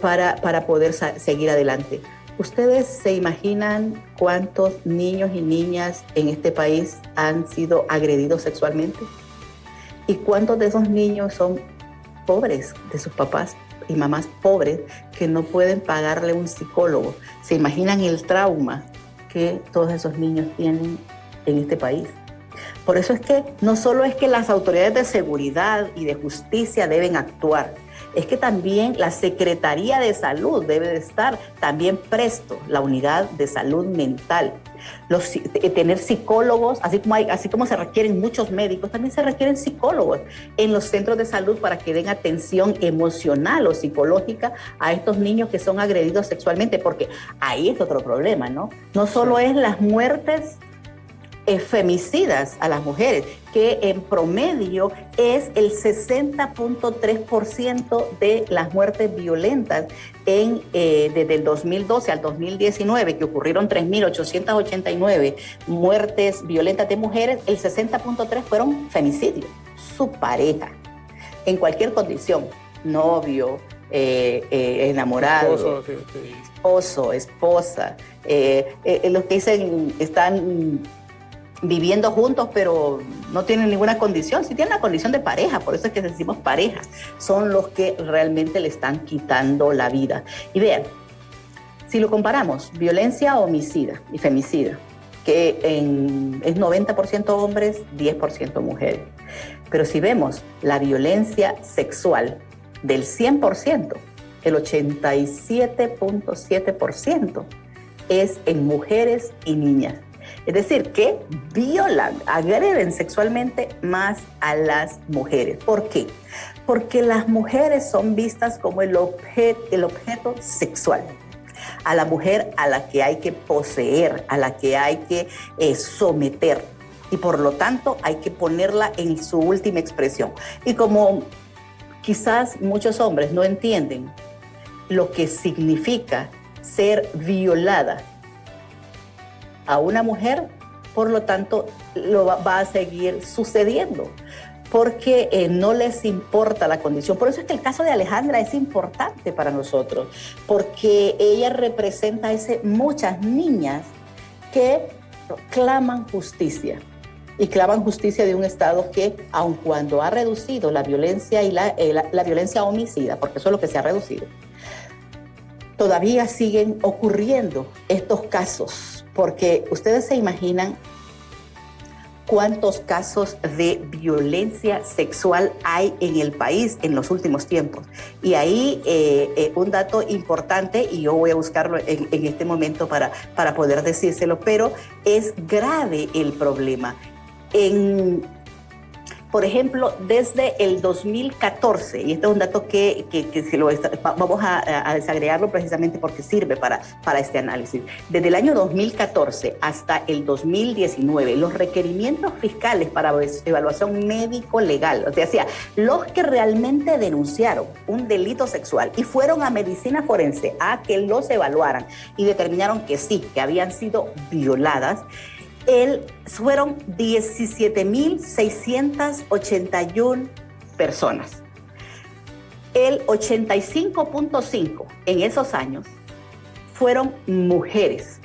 para poder seguir adelante. ¿Ustedes se imaginan cuántos niños y niñas en este país han sido agredidos sexualmente? ¿Y cuántos de esos niños son pobres de sus papás y mamás pobres que no pueden pagarle un psicólogo? ¿Se imaginan el trauma que todos esos niños tienen en este país? Por eso es que no solo es que las autoridades de seguridad y de justicia deben actuar, es que también la Secretaría de Salud debe de estar también presto, la unidad de salud mental. Tener psicólogos, así como se requieren muchos médicos, también se requieren psicólogos en los centros de salud para que den atención emocional o psicológica a estos niños que son agredidos sexualmente, porque ahí es otro problema, ¿no? No solo es las muertes femicidas a las mujeres, que en promedio es el 60.3% de las muertes violentas desde el 2012 al 2019, que ocurrieron 3.889 muertes violentas de mujeres, el 60.3% fueron femicidios. Su pareja, en cualquier condición, novio, enamorado, esposo, esposa, los que dicen están viviendo juntos pero no tienen ninguna condición, sí tienen la condición de pareja, por eso es que decimos pareja, son los que realmente le están quitando la vida. Y vean, si lo comparamos, violencia homicida y femicida, que es 90% hombres, 10% mujeres, pero si vemos la violencia sexual del 100%, el 87.7% es en mujeres y niñas. Es decir, que violan, agreden sexualmente más a las mujeres. ¿Por qué? Porque las mujeres son vistas como el objeto sexual. A la mujer a la que hay que poseer, a la que hay que someter. Y por lo tanto hay que ponerla en su última expresión. Y como quizás muchos hombres no entienden lo que significa ser violada a una mujer, por lo tanto lo va a seguir sucediendo, porque no les importa la condición. Por eso es que el caso de Alejandra es importante para nosotros, porque ella representa a muchas niñas que claman justicia, y claman justicia de un Estado que, aun cuando ha reducido la violencia y la violencia homicida, porque eso es lo que se ha reducido, todavía siguen ocurriendo estos casos, porque ustedes se imaginan cuántos casos de violencia sexual hay en el país en los últimos tiempos. Y ahí un dato importante, y yo voy a buscarlo en este momento para poder decírselo, pero es grave el problema. Por ejemplo, desde el 2014, y este es un dato que vamos a desagregarlo precisamente porque sirve para este análisis. Desde el año 2014 hasta el 2019, los requerimientos fiscales para evaluación médico-legal, o sea, los que realmente denunciaron un delito sexual y fueron a medicina forense a que los evaluaran y determinaron que sí, que habían sido violadas, fueron 17.681 personas. El 85.5% en esos años fueron mujeres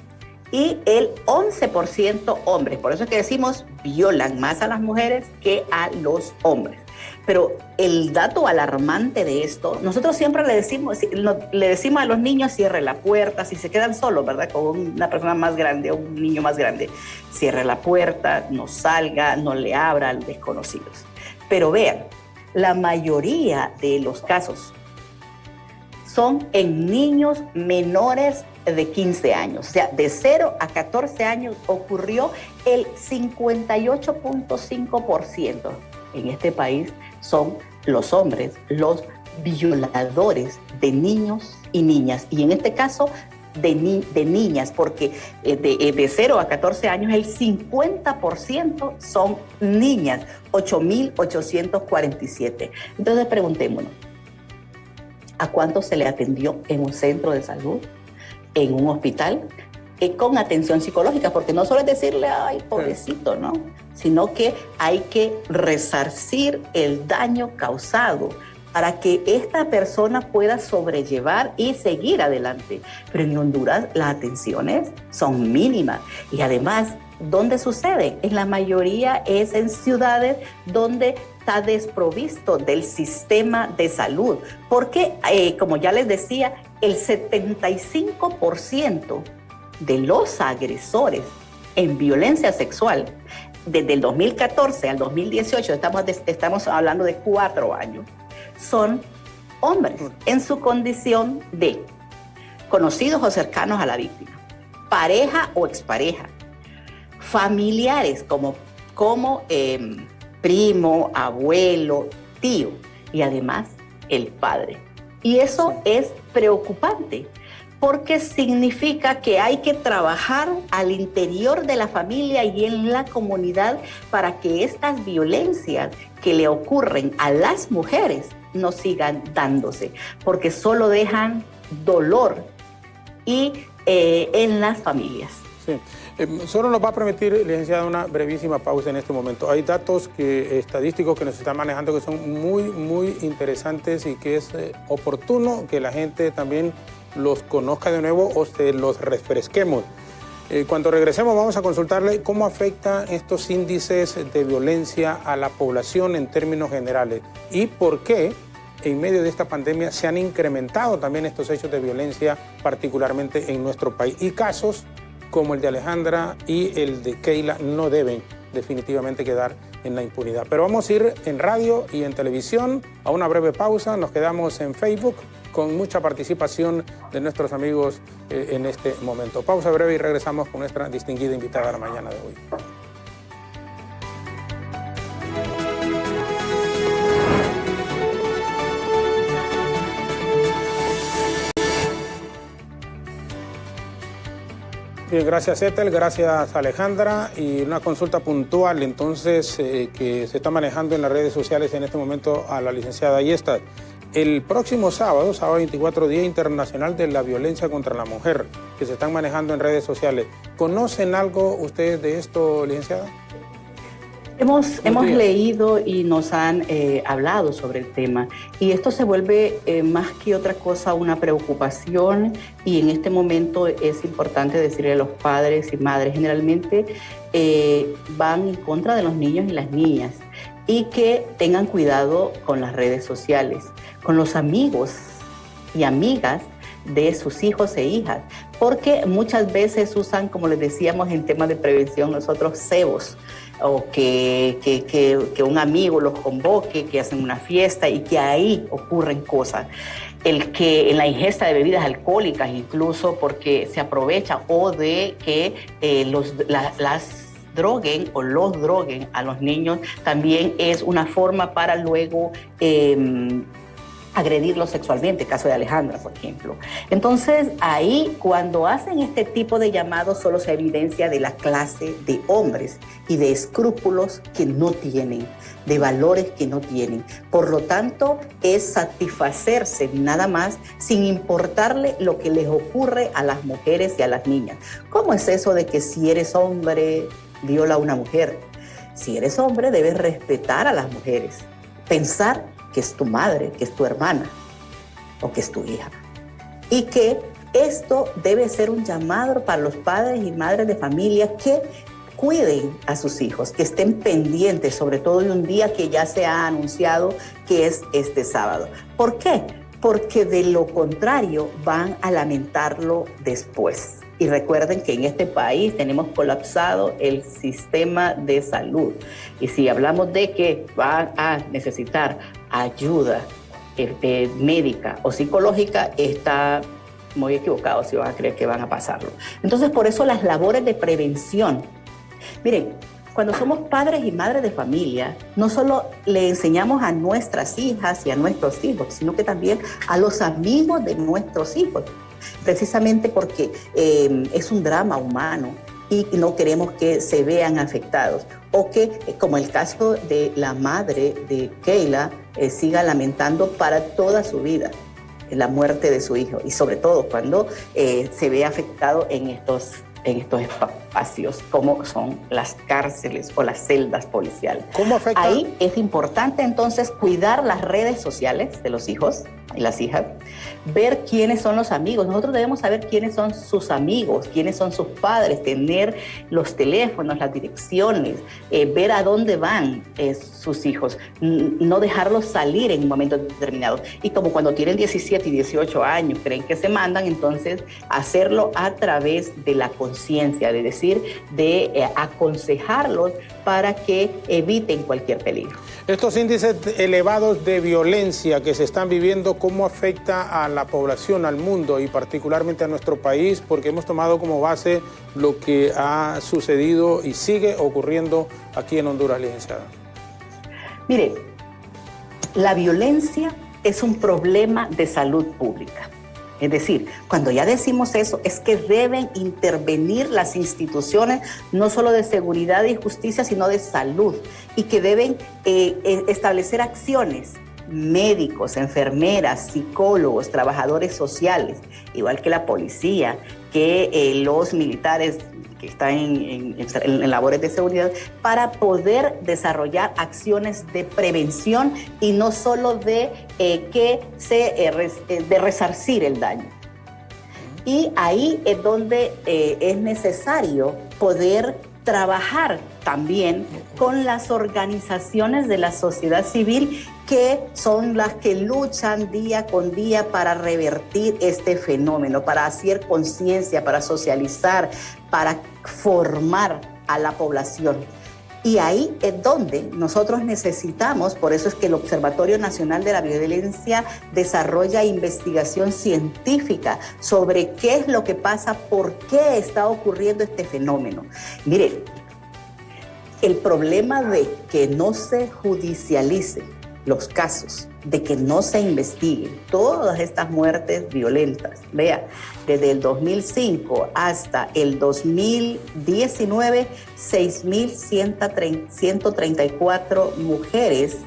y el 11% hombres. Por eso es que decimos violan más a las mujeres que a los hombres. Pero el dato alarmante de esto, nosotros siempre le decimos a los niños: cierre la puerta, si se quedan solos, ¿verdad? Con una persona más grande o un niño más grande, cierre la puerta, no salga, no le abra a los desconocidos. Pero vean, la mayoría de los casos son en niños menores de 15 años, o sea, de 0 a 14 años ocurrió el 58.5%. En este país son los hombres los violadores de niños y niñas, y en este caso de niñas, porque de 0 a 14 años el 50% son niñas, 8.847. Entonces preguntémonos, ¿a cuánto se le atendió en un centro de salud, en un hospital, con atención psicológica? Porque no solo es decirle, ay, pobrecito, ¿no? Sino que hay que resarcir el daño causado para que esta persona pueda sobrellevar y seguir adelante. Pero en Honduras las atenciones son mínimas. Y además, ¿dónde sucede? En la mayoría es en ciudades donde está desprovisto del sistema de salud. Porque, como ya les decía, el 75% de los agresores en violencia sexual, desde el 2014 al 2018, estamos hablando de 4 años, son hombres en su condición de conocidos o cercanos a la víctima, pareja o expareja, familiares como primo, abuelo, tío, y además el padre. Y eso es preocupante, porque significa que hay que trabajar al interior de la familia y en la comunidad para que estas violencias que le ocurren a las mujeres no sigan dándose, porque solo dejan dolor en las familias. Sí. Solo nos va a permitir, licenciada, una brevísima pausa en este momento. Hay datos estadísticos que nos están manejando que son muy, muy interesantes y que es oportuno que la gente también los conozca de nuevo o se los refresquemos. Cuando regresemos vamos a consultarle cómo afectan estos índices de violencia a la población en términos generales y por qué en medio de esta pandemia se han incrementado también estos hechos de violencia, particularmente en nuestro país. Y casos como el de Alejandra y el de Keila no deben definitivamente quedar en la impunidad. Pero vamos a ir en radio y en televisión a una breve pausa. Nos quedamos en Facebook con con mucha participación de nuestros amigos en este momento. Pausa breve y regresamos con nuestra distinguida invitada de la mañana de hoy. Bien, gracias Ethel, gracias Alejandra. Y una consulta puntual entonces que se está manejando en las redes sociales en este momento a la licenciada Ayestas. El próximo sábado 24, Día Internacional de la Violencia contra la Mujer, que se están manejando en redes sociales. ¿Conocen algo ustedes de esto, licenciada? Hemos leído y nos han hablado sobre el tema, y esto se vuelve más que otra cosa una preocupación, y en este momento es importante decirle a los padres y madres, generalmente van en contra de los niños y las niñas, y que tengan cuidado con las redes sociales, con los amigos y amigas de sus hijos e hijas, porque muchas veces usan, como les decíamos en temas de prevención nosotros, cebos, o que un amigo los convoque, que hacen una fiesta y que ahí ocurren cosas. El que en la ingesta de bebidas alcohólicas, incluso porque se aprovecha, o de que las droguen o los droguen a los niños, también es una forma para luego agredirlos sexualmente, caso de Alejandra, por ejemplo. Entonces, ahí, cuando hacen este tipo de llamados, solo se evidencia de la clase de hombres y de escrúpulos que no tienen, de valores que no tienen. Por lo tanto, es satisfacerse nada más, sin importarle lo que les ocurre a las mujeres y a las niñas. ¿Cómo es eso de que si eres hombre, viola a una mujer? Si eres hombre, debes respetar a las mujeres, pensar que es tu madre, que es tu hermana o que es tu hija. Y que esto debe ser un llamado para los padres y madres de familia que cuiden a sus hijos, que estén pendientes, sobre todo de un día que ya se ha anunciado que es este sábado. ¿Por qué? Porque de lo contrario van a lamentarlo después. Y recuerden que en este país tenemos colapsado el sistema de salud. Y si hablamos de que van a necesitar ayuda médica o psicológica, está muy equivocado si van a creer que van a pasarlo. Entonces, por eso las labores de prevención. Miren, cuando somos padres y madres de familia, no solo le enseñamos a nuestras hijas y a nuestros hijos, sino que también a los amigos de nuestros hijos. Precisamente porque es un drama humano y no queremos que se vean afectados, o que, como el caso de la madre de Keila, siga lamentando para toda su vida la muerte de su hijo, y sobre todo cuando se ve afectado en estos espacios como son las cárceles o las celdas policiales. ¿Cómo afecta? Ahí es importante entonces cuidar las redes sociales de los hijos y las hijas, ver quiénes son los amigos. Nosotros debemos saber quiénes son sus amigos, quiénes son sus padres, tener los teléfonos, las direcciones, ver a dónde van sus hijos, no dejarlos salir en momentos determinados. Y como cuando tienen 17 y 18 años creen que se mandan, entonces hacerlo a través de la conciencia, de decir, de aconsejarlos para que eviten cualquier peligro. Estos índices elevados de violencia que se están viviendo, ¿cómo afecta a la población, al mundo y particularmente a nuestro país? Porque hemos tomado como base lo que ha sucedido y sigue ocurriendo aquí en Honduras, licenciada. Mire, la violencia es un problema de salud pública. Es decir, cuando ya decimos eso, es que deben intervenir las instituciones, no solo de seguridad y justicia, sino de salud, y que deben establecer acciones. Médicos, enfermeras, psicólogos, trabajadores sociales, igual que la policía, que los militares que están en labores de seguridad, para poder desarrollar acciones de prevención y no solo de resarcir el daño. Y ahí es donde es necesario poder trabajar también con las organizaciones de la sociedad civil, que son las que luchan día con día para revertir este fenómeno, para hacer conciencia, para socializar, para formar a la población. Y ahí es donde nosotros necesitamos, por eso es que el Observatorio Nacional de la Violencia desarrolla investigación científica sobre qué es lo que pasa, por qué está ocurriendo este fenómeno. Mire, el problema de que no se judicialicen los casos, de que no se investiguen todas estas muertes violentas. Vea, desde el 2005 hasta el 2019, 6.134 mujeres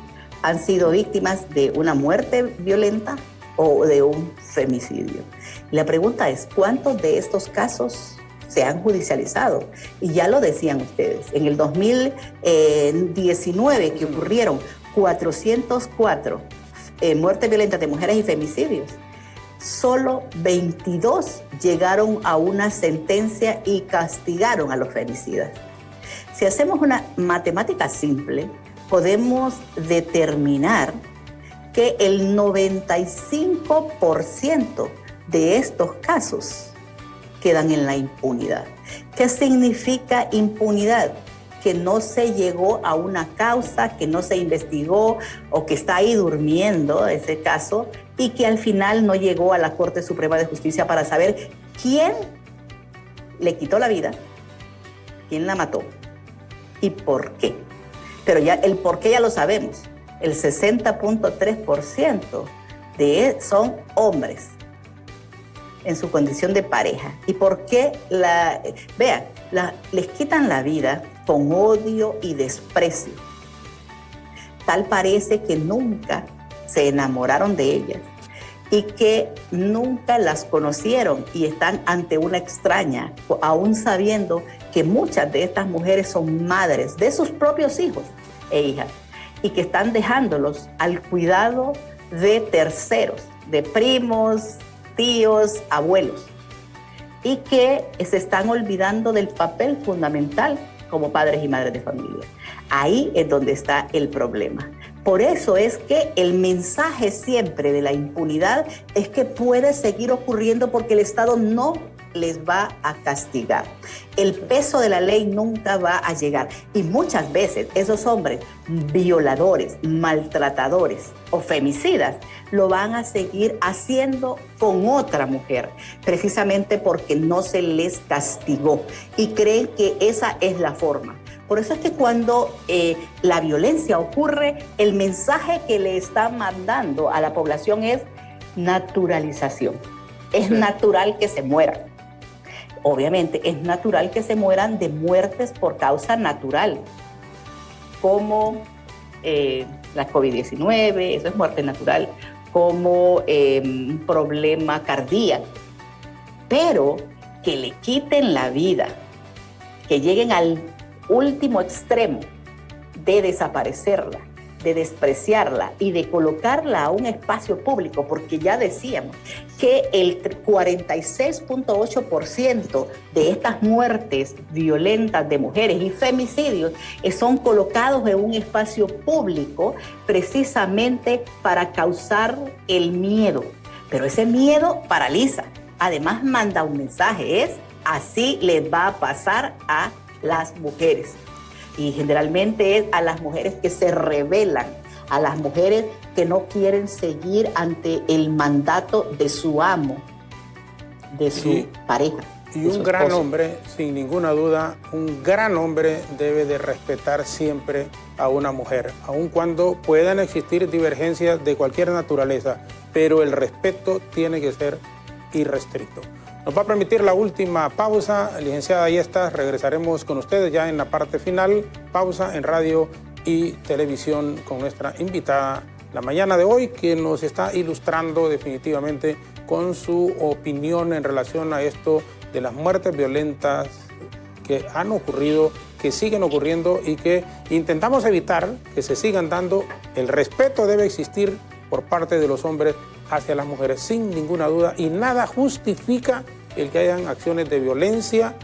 han sido víctimas de una muerte violenta o de un femicidio. Y la pregunta es, ¿cuántos de estos casos se han judicializado? Y ya lo decían ustedes, en el 2019 que ocurrieron 404 muertes violentas de mujeres y femicidios, solo 22 llegaron a una sentencia y castigaron a los femicidas. Si hacemos una matemática simple, podemos determinar que el 95% de estos casos quedan en la impunidad. ¿Qué significa impunidad? Que no se llegó a una causa, que no se investigó o que está ahí durmiendo ese caso y que al final no llegó a la Corte Suprema de Justicia para saber quién le quitó la vida, quién la mató y por qué. Pero ya el por qué ya lo sabemos. El 60.3% son hombres en su condición de pareja. ¿Y por qué? Les quitan la vida con odio y desprecio. Tal parece que nunca se enamoraron de ellas y que nunca las conocieron y están ante una extraña, aún sabiendo que muchas de estas mujeres son madres de sus propios hijos e hijas y que están dejándolos al cuidado de terceros, de primos, tíos, abuelos, y que se están olvidando del papel fundamental como padres y madres de familia. Ahí es donde está el problema. Por eso es que el mensaje siempre de la impunidad es que puede seguir ocurriendo porque el Estado no les va a castigar. El peso de la ley nunca va a llegar. Y muchas veces esos hombres violadores, maltratadores o femicidas lo van a seguir haciendo con otra mujer, precisamente porque no se les castigó y creen que esa es la forma. Por eso es que cuando la violencia ocurre, el mensaje que le está mandando a la población es naturalización. Es natural que se mueran. Obviamente es natural que se mueran de muertes por causa natural, como la COVID-19, eso es muerte natural, como un problema cardíaco. Pero que le quiten la vida, que lleguen al último extremo de desaparecerla, de despreciarla y de colocarla a un espacio público, porque ya decíamos que el 46.8% de estas muertes violentas de mujeres y femicidios son colocados en un espacio público precisamente para causar el miedo. Pero ese miedo paraliza. Además manda un mensaje, es así les va a pasar a las mujeres. Y generalmente es a las mujeres que se rebelan, a las mujeres que no quieren seguir ante el mandato de su amo, de su pareja. Y un gran hombre, sin ninguna duda, un gran hombre debe de respetar siempre a una mujer, aun cuando puedan existir divergencias de cualquier naturaleza, pero el respeto tiene que ser irrestricto. Nos va a permitir la última pausa, licenciada Ayestas, regresaremos con ustedes ya en la parte final, pausa en radio y televisión con nuestra invitada la mañana de hoy, que nos está ilustrando definitivamente con su opinión en relación a esto de las muertes violentas que han ocurrido, que siguen ocurriendo y que intentamos evitar que se sigan dando. El respeto debe existir por parte de los hombres hacia las mujeres, sin ninguna duda, y nada justifica el que hayan acciones de violencia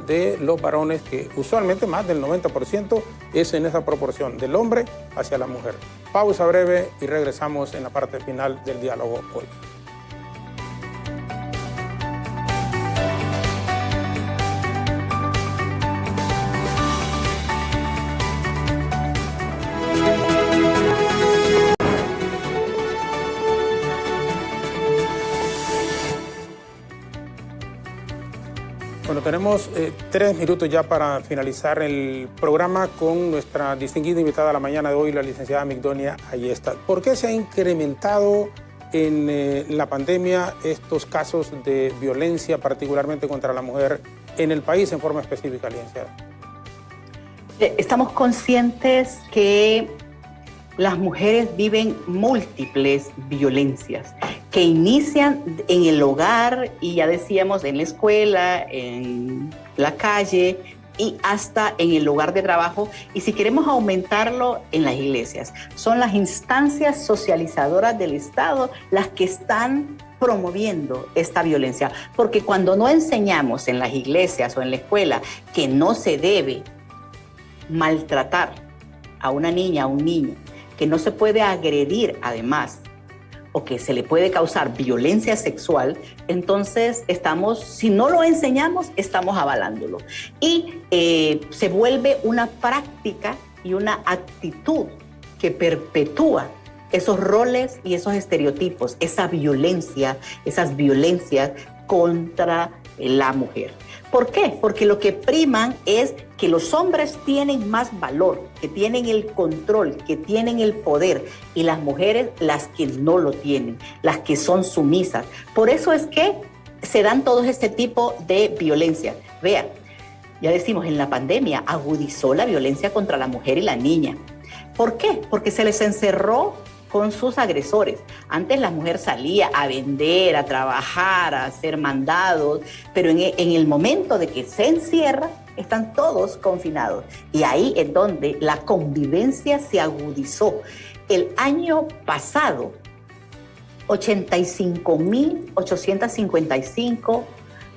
de los varones, que usualmente más del 90% es en esa proporción, del hombre hacia la mujer. Pausa breve y regresamos en la parte final del diálogo hoy. Bueno, tenemos 3 minutos ya para finalizar el programa con nuestra distinguida invitada a la mañana de hoy, la licenciada Migdonia Ayesta. ¿Por qué se ha incrementado en la pandemia estos casos de violencia, particularmente contra la mujer, en el país en forma específica, licenciada? Estamos conscientes que las mujeres viven múltiples violencias que inician en el hogar y ya decíamos en la escuela, en la calle y hasta en el lugar de trabajo, y si queremos aumentarlo, en las iglesias. Son las instancias socializadoras del Estado las que están promoviendo esta violencia, porque cuando no enseñamos en las iglesias o en la escuela que no se debe maltratar a una niña, a un niño, que no se puede agredir además, o que se le puede causar violencia sexual, entonces si no lo enseñamos, estamos avalándolo. Y se vuelve una práctica y una actitud que perpetúa esos roles y esos estereotipos, esa violencia, esas violencias contra la mujer. ¿Por qué? Porque lo que priman es que los hombres tienen más valor, que tienen el control, que tienen el poder, y las mujeres las que no lo tienen, las que son sumisas. Por eso es que se dan todo este tipo de violencia. Vean, ya decimos, en la pandemia agudizó la violencia contra la mujer y la niña. ¿Por qué? Porque se les encerró con sus agresores. Antes la mujer salía a vender, a trabajar, a hacer mandados, pero en el momento de que se encierra, están todos confinados. Y ahí es donde la convivencia se agudizó. El año pasado, 85.855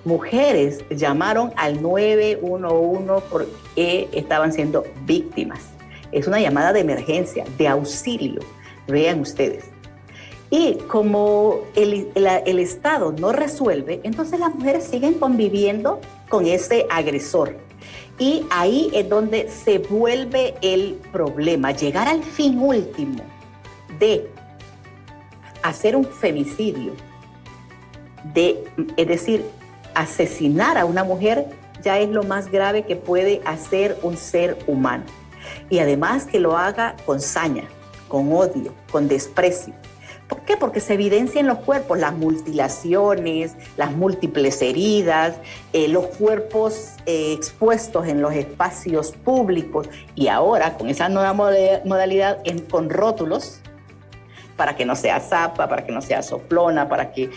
mujeres llamaron al 911 porque estaban siendo víctimas. Es una llamada de emergencia, de auxilio. Vean ustedes. Y como el Estado no resuelve, entonces las mujeres siguen conviviendo con ese agresor. Y ahí es donde se vuelve el problema, llegar al fin último de hacer un femicidio, es decir, asesinar a una mujer, ya es lo más grave que puede hacer un ser humano. Y además que lo haga con saña, con odio, con desprecio. ¿Por qué? Porque se evidencia en los cuerpos las mutilaciones, las múltiples heridas, los cuerpos expuestos en los espacios públicos, y ahora con esa nueva modalidad con rótulos, para que no sea zapa, para que no sea soplona, para que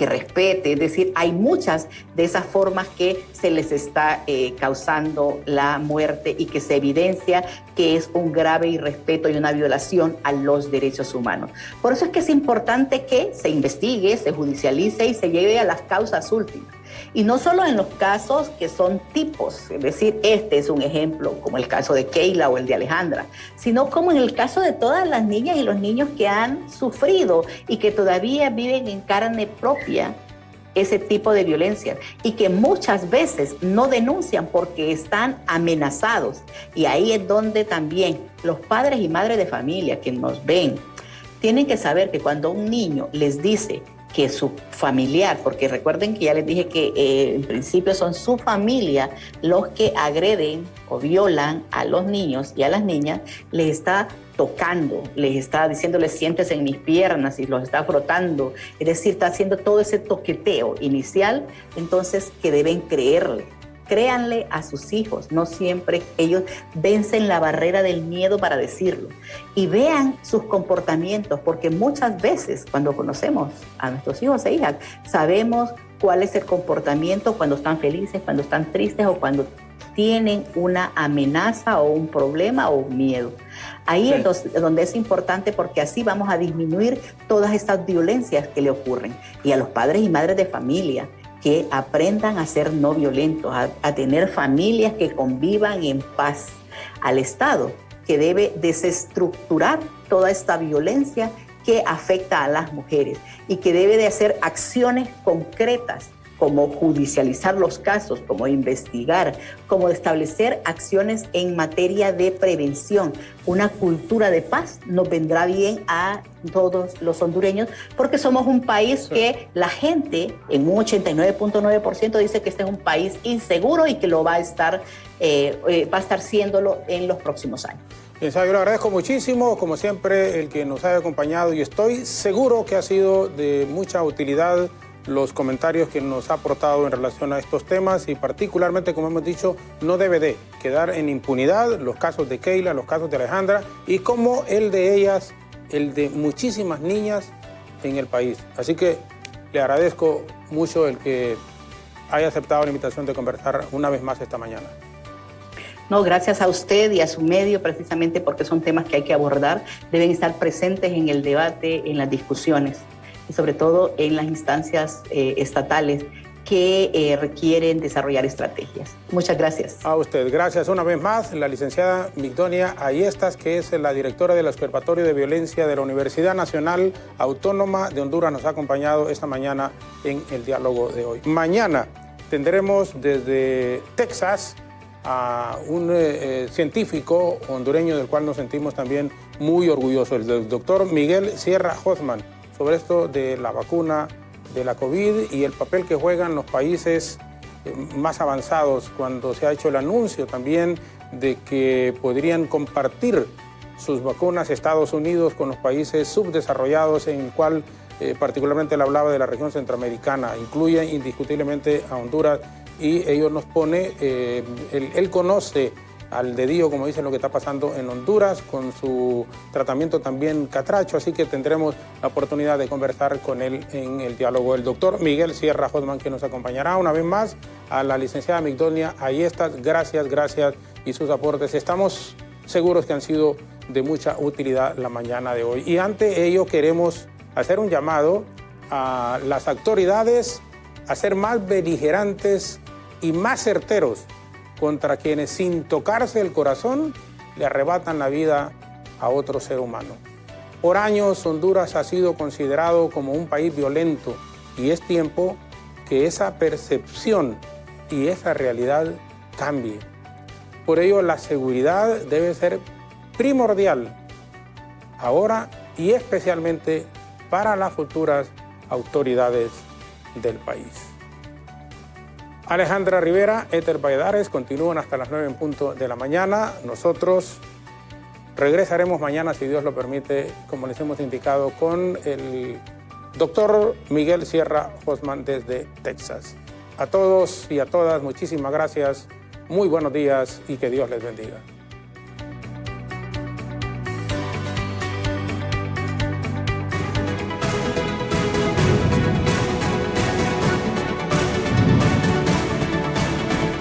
respete. Es decir, hay muchas de esas formas que se les está causando la muerte y que se evidencia que es un grave irrespeto y una violación a los derechos humanos. Por eso es que es importante que se investigue, se judicialice y se lleve a las causas últimas. Y no solo en los casos que son tipos, es decir, este es un ejemplo, como el caso de Keila o el de Alejandra, sino como en el caso de todas las niñas y los niños que han sufrido y que todavía viven en carne propia ese tipo de violencia y que muchas veces no denuncian porque están amenazados. Y ahí es donde también los padres y madres de familia que nos ven tienen que saber que cuando un niño les dice que su familiar, porque recuerden que ya les dije que en principio son su familia los que agreden o violan a los niños y a las niñas, les está tocando, les está diciéndoles siéntese en mis piernas y los está frotando, es decir, está haciendo todo ese toqueteo inicial, entonces que deben creerle. Créanle a sus hijos, no siempre ellos vencen la barrera del miedo para decirlo. Y vean sus comportamientos, porque muchas veces cuando conocemos a nuestros hijos e hijas, sabemos cuál es el comportamiento cuando están felices, cuando están tristes o cuando tienen una amenaza o un problema o un miedo. Ahí es donde es importante, porque así vamos a disminuir todas estas violencias que le ocurren. Y a los padres y madres de familia, que aprendan a ser no violentos, a tener familias que convivan en paz. Al Estado, que debe desestructurar toda esta violencia que afecta a las mujeres y que debe de hacer acciones concretas como judicializar los casos, como investigar, como establecer acciones en materia de prevención. Una cultura de paz nos vendrá bien a todos los hondureños, porque somos un país que la gente, en un 89.9%, dice que este es un país inseguro y que lo va a estar siéndolo en los próximos años. Bien, yo le agradezco muchísimo, como siempre, el que nos haya acompañado, y estoy seguro que ha sido de mucha utilidad los comentarios que nos ha aportado en relación a estos temas, y particularmente, como hemos dicho, no debe de quedar en impunidad los casos de Keila, los casos de Alejandra, y como el de ellas, el de muchísimas niñas en el país. Así que le agradezco mucho el que haya aceptado la invitación de conversar una vez más esta mañana. No, gracias a usted y a su medio, precisamente porque son temas que hay que abordar, deben estar presentes en el debate, en las discusiones, y sobre todo en las instancias estatales que requieren desarrollar estrategias. Muchas gracias. A usted, gracias una vez más. La licenciada Migdonia Ayestas, que es la directora del Observatorio de Violencia de la Universidad Nacional Autónoma de Honduras, nos ha acompañado esta mañana en el diálogo de hoy. Mañana tendremos desde Texas a un científico hondureño del cual nos sentimos también muy orgullosos, el doctor Miguel Sierra Hoffman, sobre esto de la vacuna de la COVID y el papel que juegan los países más avanzados, cuando se ha hecho el anuncio también de que podrían compartir sus vacunas Estados Unidos con los países subdesarrollados, en el cual particularmente él hablaba de la región centroamericana, incluye indiscutiblemente a Honduras, y ellos nos pone, él conoce al dedillo, como dicen, lo que está pasando en Honduras con su tratamiento también catracho, así que tendremos la oportunidad de conversar con él en el diálogo. El doctor Miguel Sierra Hoffman, que nos acompañará una vez más, a la licenciada Migdonia Ayestas, gracias y sus aportes. Estamos seguros que han sido de mucha utilidad la mañana de hoy. Y ante ello queremos hacer un llamado a las autoridades a ser más beligerantes y más certeros contra quienes, sin tocarse el corazón, le arrebatan la vida a otro ser humano. Por años, Honduras ha sido considerado como un país violento, y es tiempo que esa percepción y esa realidad cambie. Por ello, la seguridad debe ser primordial ahora y especialmente para las futuras autoridades del país. Alejandra Rivera, Éter Valladares continúan hasta las 9 en punto de la mañana. Nosotros regresaremos mañana, si Dios lo permite, como les hemos indicado, con el doctor Miguel Sierra Hoffman desde Texas. A todos y a todas, muchísimas gracias, muy buenos días y que Dios les bendiga.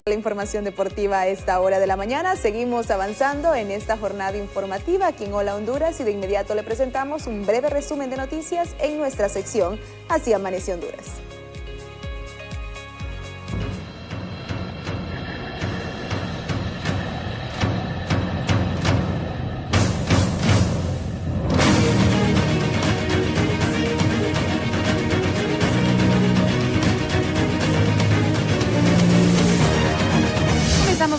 La información deportiva a esta hora de la mañana. Seguimos avanzando en esta jornada informativa aquí en Hola Honduras, y de inmediato le presentamos un breve resumen de noticias en nuestra sección Así Amanece Honduras.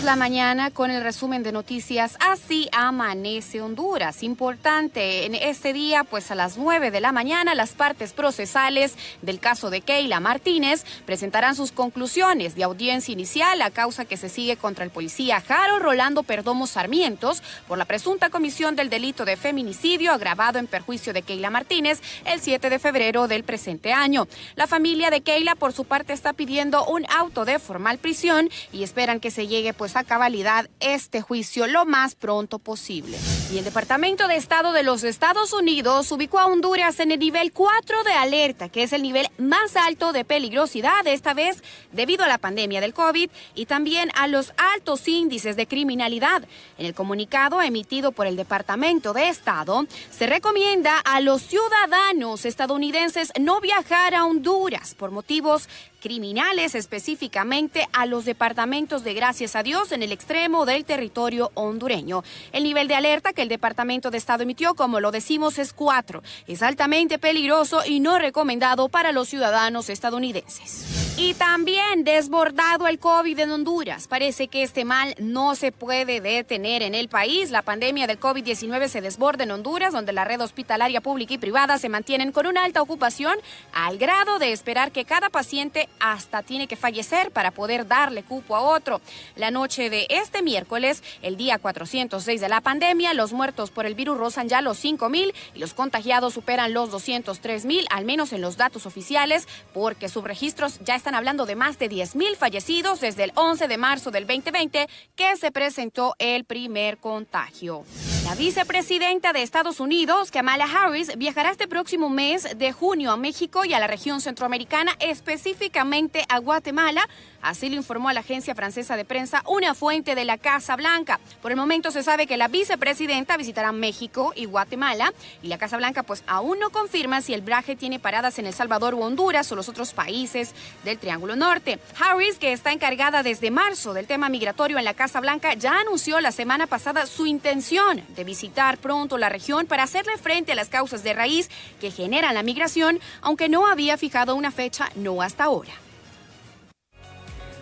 La mañana con el resumen de noticias Así Amanece Honduras. Importante en este día, pues a las 9 de la mañana las partes procesales del caso de Keila Martínez presentarán sus conclusiones de audiencia inicial a causa que se sigue contra el policía Jaro Rolando Perdomo Sarmientos por la presunta comisión del delito de feminicidio agravado en perjuicio de Keila Martínez el 7 de febrero del presente año. La familia de Keila, por su parte, está pidiendo un auto de formal prisión y esperan que se llegue a cabalidad este juicio lo más pronto posible. Y el Departamento de Estado de los Estados Unidos ubicó a Honduras en el nivel 4 de alerta, que es el nivel más alto de peligrosidad, esta vez debido a la pandemia del COVID y también a los altos índices de criminalidad. En el comunicado emitido por el Departamento de Estado, se recomienda a los ciudadanos estadounidenses no viajar a Honduras por motivos criminales, específicamente a los departamentos de Gracias a Dios en el extremo del territorio hondureño. El nivel de alerta que el Departamento de Estado emitió, como lo decimos, es 4. Es altamente peligroso y no recomendado para los ciudadanos estadounidenses. Y también desbordado el COVID en Honduras. Parece que este mal no se puede detener en el país. La pandemia del COVID-19 se desborda en Honduras, donde la red hospitalaria pública y privada se mantienen con una alta ocupación, al grado de esperar que cada paciente hasta tiene que fallecer para poder darle cupo a otro. La noche de este miércoles, el día 406 de la pandemia, los muertos por el virus rozan ya los 5,000 y los contagiados superan los 203,000, al menos en los datos oficiales, porque subregistros ya están hablando de más de 10,000 fallecidos desde el 11 de marzo del 2020 que se presentó el primer contagio. La vicepresidenta de Estados Unidos, Kamala Harris, viajará este próximo mes de junio a México y a la región centroamericana, específicamente a Guatemala. Así lo informó a la agencia francesa de prensa una fuente de la Casa Blanca. Por el momento se sabe que la vicepresidenta visitará México y Guatemala, y la Casa Blanca pues aún no confirma si el viaje tiene paradas en El Salvador u Honduras o los otros países del Triángulo Norte. Harris, que está encargada desde marzo del tema migratorio en la Casa Blanca, ya anunció la semana pasada su intención de visitar pronto la región para hacerle frente a las causas de raíz que generan la migración, aunque no había fijado una fecha, no hasta ahora.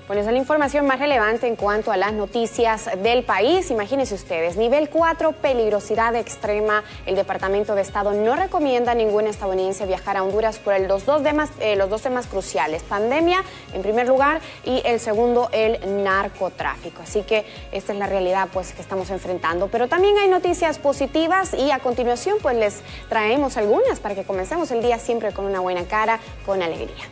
Bueno, esa es la información más relevante en cuanto a las noticias del país. Imagínense ustedes, nivel 4, peligrosidad extrema. El Departamento de Estado no recomienda a ningún estadounidense viajar a Honduras por los dos temas cruciales. Pandemia, en primer lugar, y el segundo, el narcotráfico. Así que esta es la realidad pues, que estamos enfrentando. Pero también hay noticias positivas y a continuación pues les traemos algunas para que comencemos el día siempre con una buena cara, con alegría.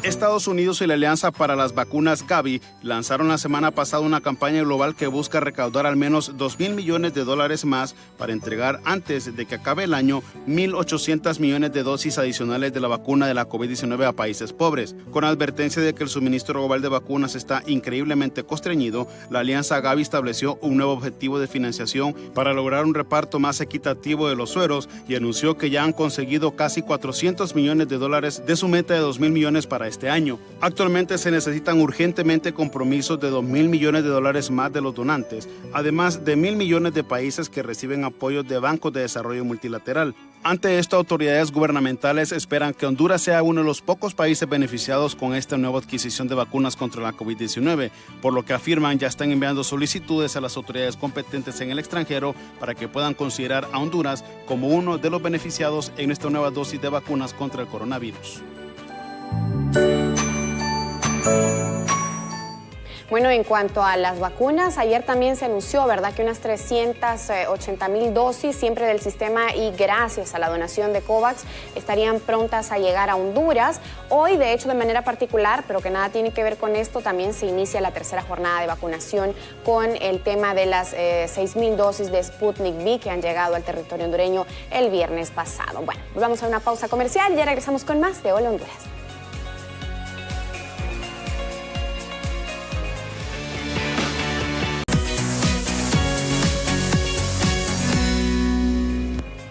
Estados Unidos y la Alianza para las Vacunas Gavi lanzaron la semana pasada una campaña global que busca recaudar al menos $2,000 millones más para entregar antes de que acabe el año 1.800 millones de dosis adicionales de la vacuna de la COVID-19 a países pobres. Con advertencia de que el suministro global de vacunas está increíblemente constreñido, la Alianza Gavi estableció un nuevo objetivo de financiación para lograr un reparto más equitativo de los sueros y anunció que ya han conseguido casi $400 millones de su meta de $2,000 millones para este año. Actualmente se necesitan urgentemente compromisos de $2,000 millones más de los donantes, además de 1,000 millones de países que reciben apoyos de bancos de desarrollo multilateral. Ante esto, autoridades gubernamentales esperan que Honduras sea uno de los pocos países beneficiados con esta nueva adquisición de vacunas contra la COVID-19, por lo que afirman ya están enviando solicitudes a las autoridades competentes en el extranjero para que puedan considerar a Honduras como uno de los beneficiados en esta nueva dosis de vacunas contra el coronavirus. Bueno, en cuanto a las vacunas, ayer también se anunció, ¿verdad?, que unas 380,000 dosis, siempre del sistema y gracias a la donación de COVAX, estarían prontas a llegar a Honduras. Hoy, de hecho, de manera particular, pero que nada tiene que ver con esto, también se inicia la tercera jornada de vacunación con el tema de las 6,000 dosis de Sputnik V que han llegado al territorio hondureño el viernes pasado. Bueno, vamos a una pausa comercial y ya regresamos con más de Hola Honduras.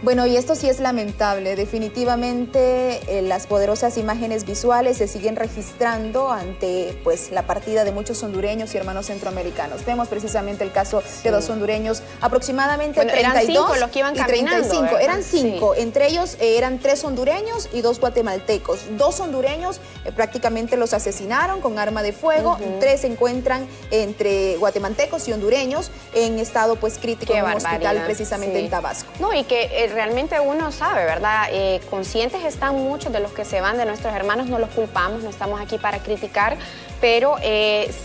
Bueno, y esto sí es lamentable. Definitivamente las poderosas imágenes visuales se siguen registrando ante pues la partida de muchos hondureños y hermanos centroamericanos. Vemos precisamente el caso de dos hondureños, aproximadamente 32 eran 5 los que iban y caminando, 35. ¿verdad? Eran 5, sí. Entre ellos eran 3 hondureños y 2 guatemaltecos. 2 hondureños prácticamente los asesinaron con arma de fuego. 3 se encuentran entre guatemaltecos y hondureños en estado pues crítico en un hospital precisamente en Tabasco. No, y que realmente uno sabe, ¿verdad? Conscientes están muchos de los que se van de nuestros hermanos, no los culpamos, no estamos aquí para criticar, pero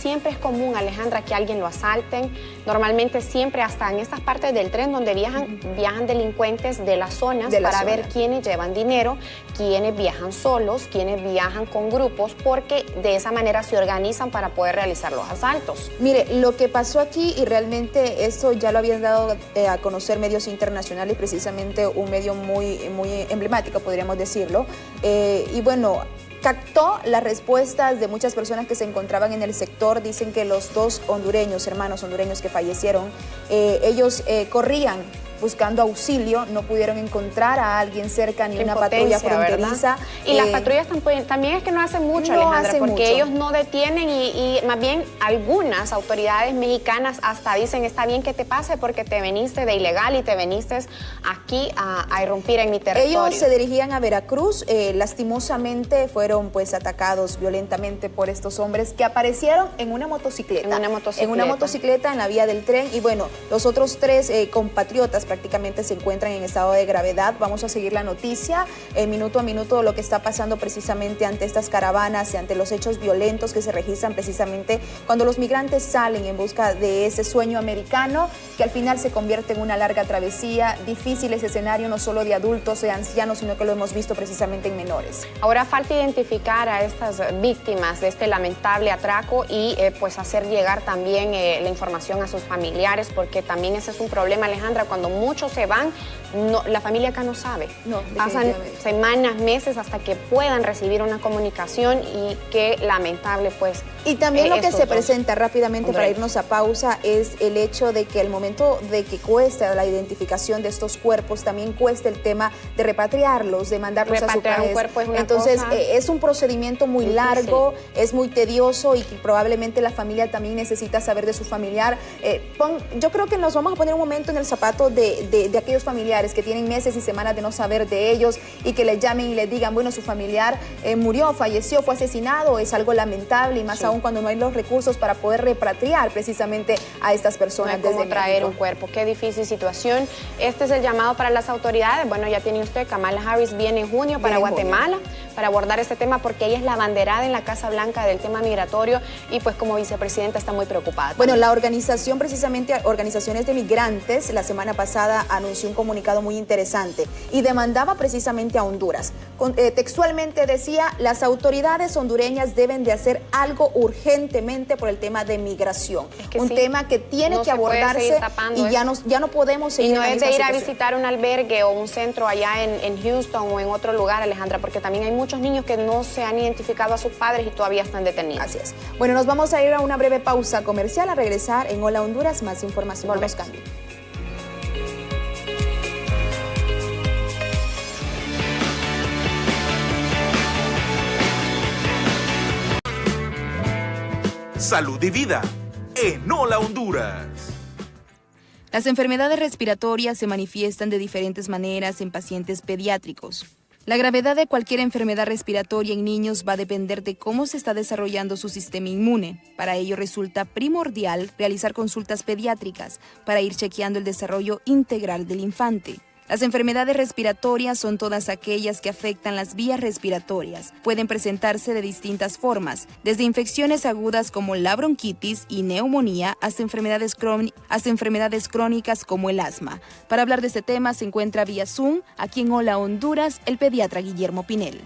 siempre es común, Alejandra, que alguien lo asalten. Normalmente siempre hasta en estas partes del tren donde viajan delincuentes de las zonas para ver quiénes llevan dinero, quiénes viajan solos, quiénes viajan con grupos, porque de esa manera se organizan para poder realizar los asaltos. Mire, lo que pasó aquí, y realmente esto ya lo habían dado a conocer medios internacionales, precisamente un medio muy emblemático, podríamos decirlo, y bueno, captó las respuestas de muchas personas que se encontraban en el sector. Dicen que los 2 hondureños, hermanos hondureños que fallecieron, ellos corrían buscando auxilio, no pudieron encontrar a alguien cerca ni una patrulla fronteriza. Y las patrullas también es que no hacen mucho, Alejandra, porque ellos no detienen y más bien algunas autoridades mexicanas hasta dicen, está bien que te pase porque te veniste de ilegal y te veniste aquí a irrumpir en mi territorio. Ellos se dirigían a Veracruz, lastimosamente fueron pues atacados violentamente por estos hombres que aparecieron en una motocicleta. En una motocicleta en la vía del tren, y bueno, los otros 3 compatriotas prácticamente se encuentran en estado de gravedad. Vamos a seguir la noticia minuto a minuto, lo que está pasando precisamente ante estas caravanas y ante los hechos violentos que se registran precisamente cuando los migrantes salen en busca de ese sueño americano, que al final se convierte en una larga travesía. Difícil ese escenario, no solo de adultos, de ancianos, sino que lo hemos visto precisamente en menores. Ahora falta identificar a estas víctimas de este lamentable atraco y pues hacer llegar también la información a sus familiares, porque también ese es un problema, Alejandra, cuando muchos se van, la familia acá no sabe. Pasan semanas, meses hasta que puedan recibir una comunicación, y qué lamentable pues. Y también lo que se presenta rápidamente para irnos a pausa es el hecho de que al momento de que cuesta la identificación de estos cuerpos, también cuesta el tema de repatriarlos, de mandarlos a su país. Entonces es un procedimiento muy largo, es muy tedioso, y que probablemente la familia también necesita saber de su familiar. Yo creo que nos vamos a poner un momento en el zapato de aquellos familiares que tienen meses y semanas de no saber de ellos, y que les llamen y les digan, bueno, su familiar murió, falleció, fue asesinado. Es algo lamentable, y más aún cuando no hay los recursos para poder repatriar precisamente a estas personas. No hay cómo traer un cuerpo. Qué difícil situación. Este es el llamado para las autoridades. Bueno, ya tiene usted, Kamala Harris viene en junio para Guatemala para abordar este tema, porque ella es la abanderada en la Casa Blanca del tema migratorio, y pues como vicepresidenta está muy preocupada. Bueno, la organización, precisamente Organizaciones de Migrantes, la semana pasada anunció un comunicado muy interesante y demandaba precisamente a Honduras. Textualmente decía, las autoridades hondureñas deben de hacer algo urgentemente por el tema de migración. Un tema que tiene que abordarse, y ya no podemos seguir. Y no es de ir a visitar un albergue o un centro allá en Houston o en otro lugar, Alejandra, porque también hay muchos niños que no se han identificado a sus padres y todavía están detenidos. Así es. Bueno, nos vamos a ir a una breve pausa comercial. A regresar en Hola Honduras, más información. No nos cambien. Salud y vida en Hola Honduras. Las enfermedades respiratorias se manifiestan de diferentes maneras en pacientes pediátricos. La gravedad de cualquier enfermedad respiratoria en niños va a depender de cómo se está desarrollando su sistema inmune. Para ello resulta primordial realizar consultas pediátricas para ir chequeando el desarrollo integral del infante. Las enfermedades respiratorias son todas aquellas que afectan las vías respiratorias. Pueden presentarse de distintas formas, desde infecciones agudas como la bronquitis y neumonía hasta enfermedades crónicas como el asma. Para hablar de este tema se encuentra vía Zoom, aquí en Hola Honduras, el pediatra Guillermo Pinel.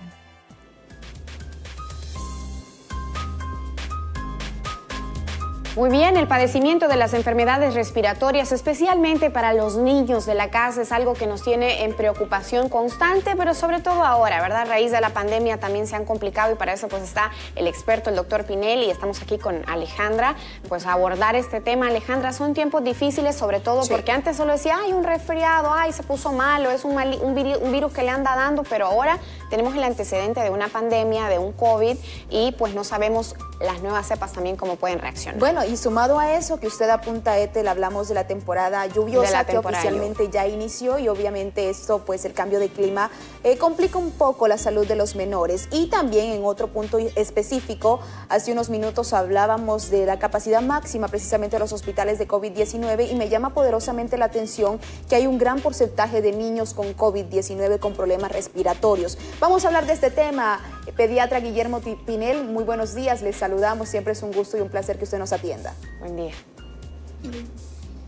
Muy bien, el padecimiento de las enfermedades respiratorias, especialmente para los niños de la casa, es algo que nos tiene en preocupación constante, pero sobre todo ahora, ¿verdad? A raíz de la pandemia también se han complicado, y para eso pues está el experto, el doctor Pinel, y estamos aquí con Alejandra, pues a abordar este tema. Alejandra, son tiempos difíciles, sobre todo porque antes solo decía, ay, un resfriado, ay, se puso malo, es un virus que le anda dando, pero ahora tenemos el antecedente de una pandemia, de un COVID, y pues no sabemos las nuevas cepas también cómo pueden reaccionar. Bueno, y sumado a eso que usted apunta, Ethel, hablamos de la temporada lluviosa que oficialmente ya inició, y obviamente esto, pues el cambio de clima complica un poco la salud de los menores. Y también en otro punto específico, hace unos minutos hablábamos de la capacidad máxima precisamente de los hospitales de COVID-19, y me llama poderosamente la atención que hay un gran porcentaje de niños con COVID-19 con problemas respiratorios. Vamos a hablar de este tema. Pediatra Guillermo Pinel, muy buenos días, les saludamos, siempre es un gusto y un placer que usted nos atienda. Buen día.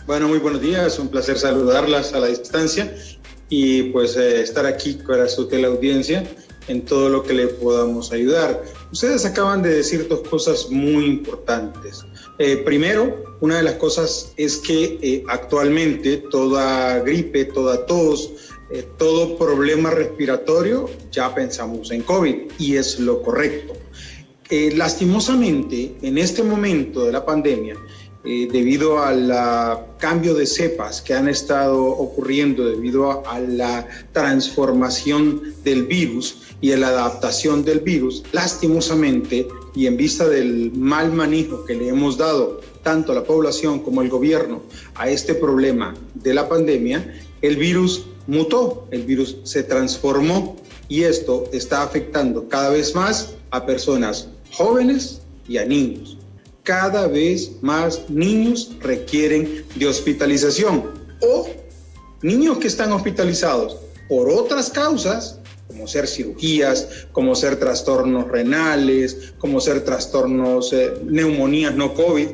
Bueno, muy buenos días, un placer saludarlas a la distancia y pues estar aquí para su teleaudiencia en todo lo que le podamos ayudar. Ustedes acaban de decir dos cosas muy importantes. Primero, una de las cosas es que actualmente toda gripe, toda tos, todo problema respiratorio, ya pensamos en COVID, y es lo correcto. Lastimosamente, en este momento de la pandemia, debido al cambio de cepas que han estado ocurriendo, debido a la transformación del virus y a la adaptación del virus, lastimosamente, y en vista del mal manejo que le hemos dado tanto a la población como al gobierno a este problema de la pandemia, el virus mutó, el virus se transformó y esto está afectando cada vez más a personas jóvenes y a niños. Cada vez más niños requieren de hospitalización o niños que están hospitalizados por otras causas, como ser cirugías, como ser trastornos renales, como ser trastornos, neumonías no COVID,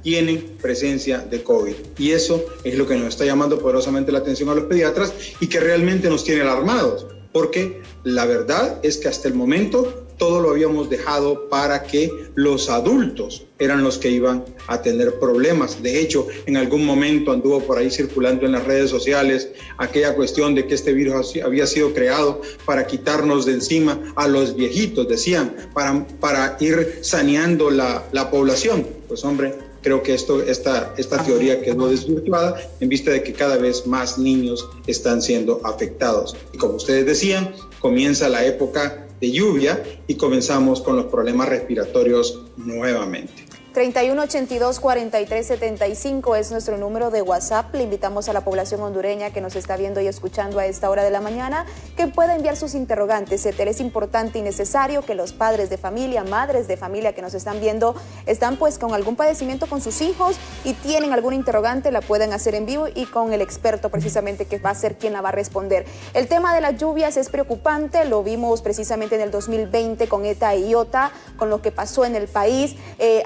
tienen presencia de COVID. Y eso es lo que nos está llamando poderosamente la atención a los pediatras y que realmente nos tiene alarmados, porque la verdad es que hasta el momento todo lo habíamos dejado para que los adultos eran los que iban a tener problemas. De hecho, en algún momento anduvo por ahí circulando en las redes sociales aquella cuestión de que este virus había sido creado para quitarnos de encima a los viejitos, decían, para ir saneando la población. Pues hombre, creo que esta teoría quedó desvirtuada en vista de que cada vez más niños están siendo afectados. Y como ustedes decían, comienza la época de lluvia y comenzamos con los problemas respiratorios nuevamente. 3182-4375 es nuestro número de WhatsApp. Le invitamos a la población hondureña que nos está viendo y escuchando a esta hora de la mañana que pueda enviar sus interrogantes. Es importante y necesario que los padres de familia, madres de familia que nos están viendo, están pues con algún padecimiento con sus hijos y tienen alguna interrogante, la pueden hacer en vivo y con el experto precisamente que va a ser quien la va a responder. El tema de las lluvias es preocupante, lo vimos precisamente en el 2020 con ETA y IOTA, con lo que pasó en el país.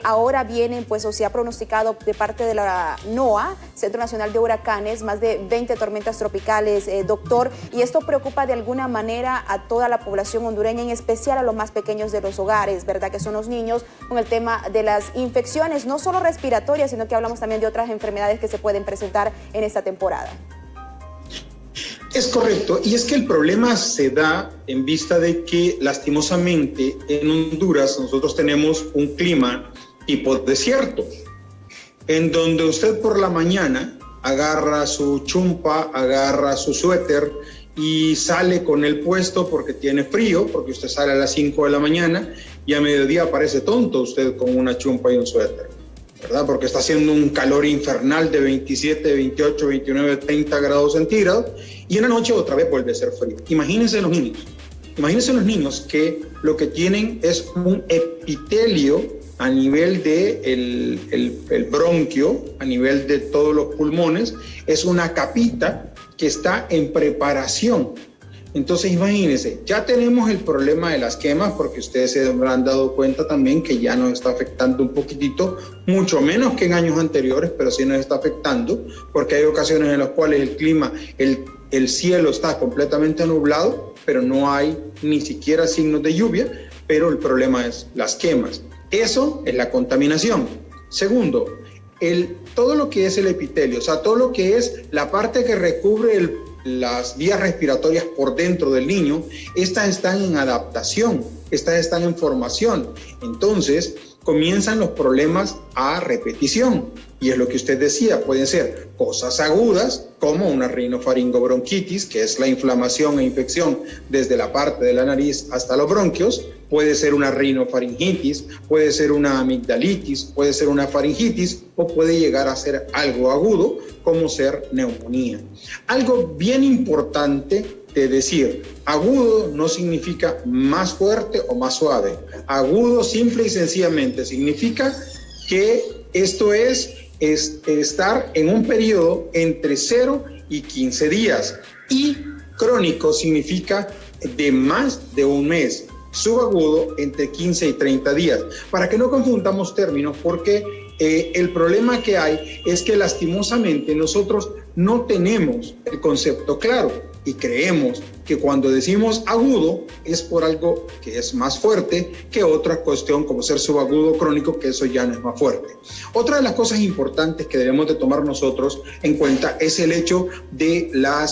Ahora vienen, pues, o se ha pronosticado de parte de la NOAA, Centro Nacional de Huracanes, más de 20 tormentas tropicales, doctor, y esto preocupa de alguna manera a toda la población hondureña, en especial a los más pequeños de los hogares, ¿verdad? Que son los niños, con el tema de las infecciones, no solo respiratorias, sino que hablamos también de otras enfermedades que se pueden presentar en esta temporada. Es correcto, y es que el problema se da en vista de que lastimosamente en Honduras nosotros tenemos un clima tipo desierto, en donde usted por la mañana agarra su chumpa, agarra su suéter y sale con el puesto porque tiene frío, porque usted sale a las 5 de la mañana y a mediodía parece tonto usted con una chumpa y un suéter, ¿verdad? Porque está haciendo un calor infernal de 27, 28, 29, 30 grados centígrados y en la noche otra vez vuelve a ser frío. Imagínense los niños que lo que tienen es un epitelio a nivel de el bronquio, a nivel de todos los pulmones, es una capita que está en preparación. Entonces imagínense, ya tenemos el problema de las quemas, porque ustedes se habrán dado cuenta también que ya nos está afectando un poquitito, mucho menos que en años anteriores, pero sí nos está afectando, porque hay ocasiones en las cuales el clima, el cielo está completamente nublado, pero no hay ni siquiera signos de lluvia, pero el problema es las quemas. Eso es la contaminación. Segundo, todo lo que es el epitelio, o sea, todo lo que es la parte que recubre las vías respiratorias por dentro del niño, estas están en adaptación, estas están en formación. Entonces, comienzan los problemas a repetición. Y es lo que usted decía, pueden ser cosas agudas, como una rinofaringobronquitis, que es la inflamación e infección desde la parte de la nariz hasta los bronquios. Puede ser una rinofaringitis, puede ser una amigdalitis, puede ser una faringitis o puede llegar a ser algo agudo como ser neumonía. Algo bien importante de decir, agudo no significa más fuerte o más suave. Agudo simple y sencillamente significa que esto es estar en un periodo entre 0 y 15 días. Y crónico significa de más de un mes. Subagudo entre 15 y 30 días. Para que no confundamos términos, porque el problema que hay es que lastimosamente nosotros no tenemos el concepto claro y creemos que cuando decimos agudo es por algo que es más fuerte que otra cuestión como ser subagudo crónico, que eso ya no es más fuerte. Otra de las cosas importantes que debemos de tomar nosotros en cuenta es el hecho de la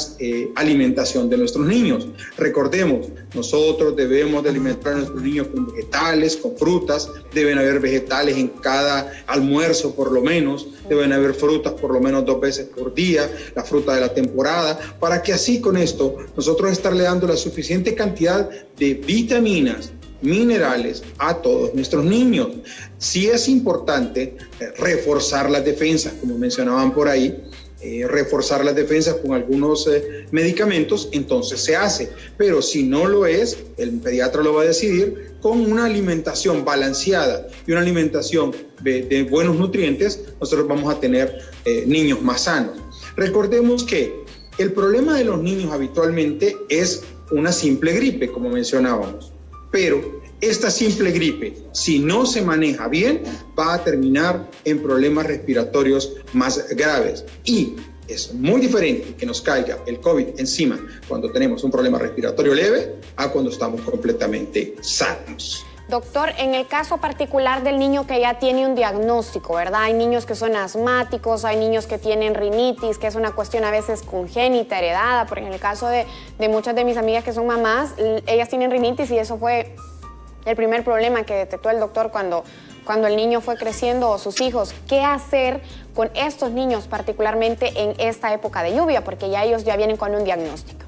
alimentación de nuestros niños. Recordemos, nosotros debemos de alimentar a nuestros niños con vegetales, con frutas, deben haber vegetales en cada almuerzo por lo menos, deben haber frutas por lo menos 2 veces por día, la fruta de la temporada, para que así con esto nosotros estarle dando la suficiente cantidad de vitaminas, minerales a todos nuestros niños. Sí es importante reforzar las defensas, como mencionaban por ahí, reforzar las defensas con algunos medicamentos, entonces se hace. Pero si no lo es, el pediatra lo va a decidir con una alimentación balanceada y una alimentación de buenos nutrientes, nosotros vamos a tener niños más sanos. Recordemos que el problema de los niños habitualmente es una simple gripe, como mencionábamos, pero esta simple gripe, si no se maneja bien, va a terminar en problemas respiratorios más graves. Y es muy diferente que nos caiga el COVID encima cuando tenemos un problema respiratorio leve a cuando estamos completamente sanos. Doctor, en el caso particular del niño que ya tiene un diagnóstico, ¿verdad? Hay niños que son asmáticos, hay niños que tienen rinitis, que es una cuestión a veces congénita, heredada, porque en el caso de muchas de mis amigas que son mamás, ellas tienen rinitis y eso fue el primer problema que detectó el doctor cuando el niño fue creciendo o sus hijos. ¿Qué hacer con estos niños particularmente en esta época de lluvia? Porque ya ellos ya vienen con un diagnóstico.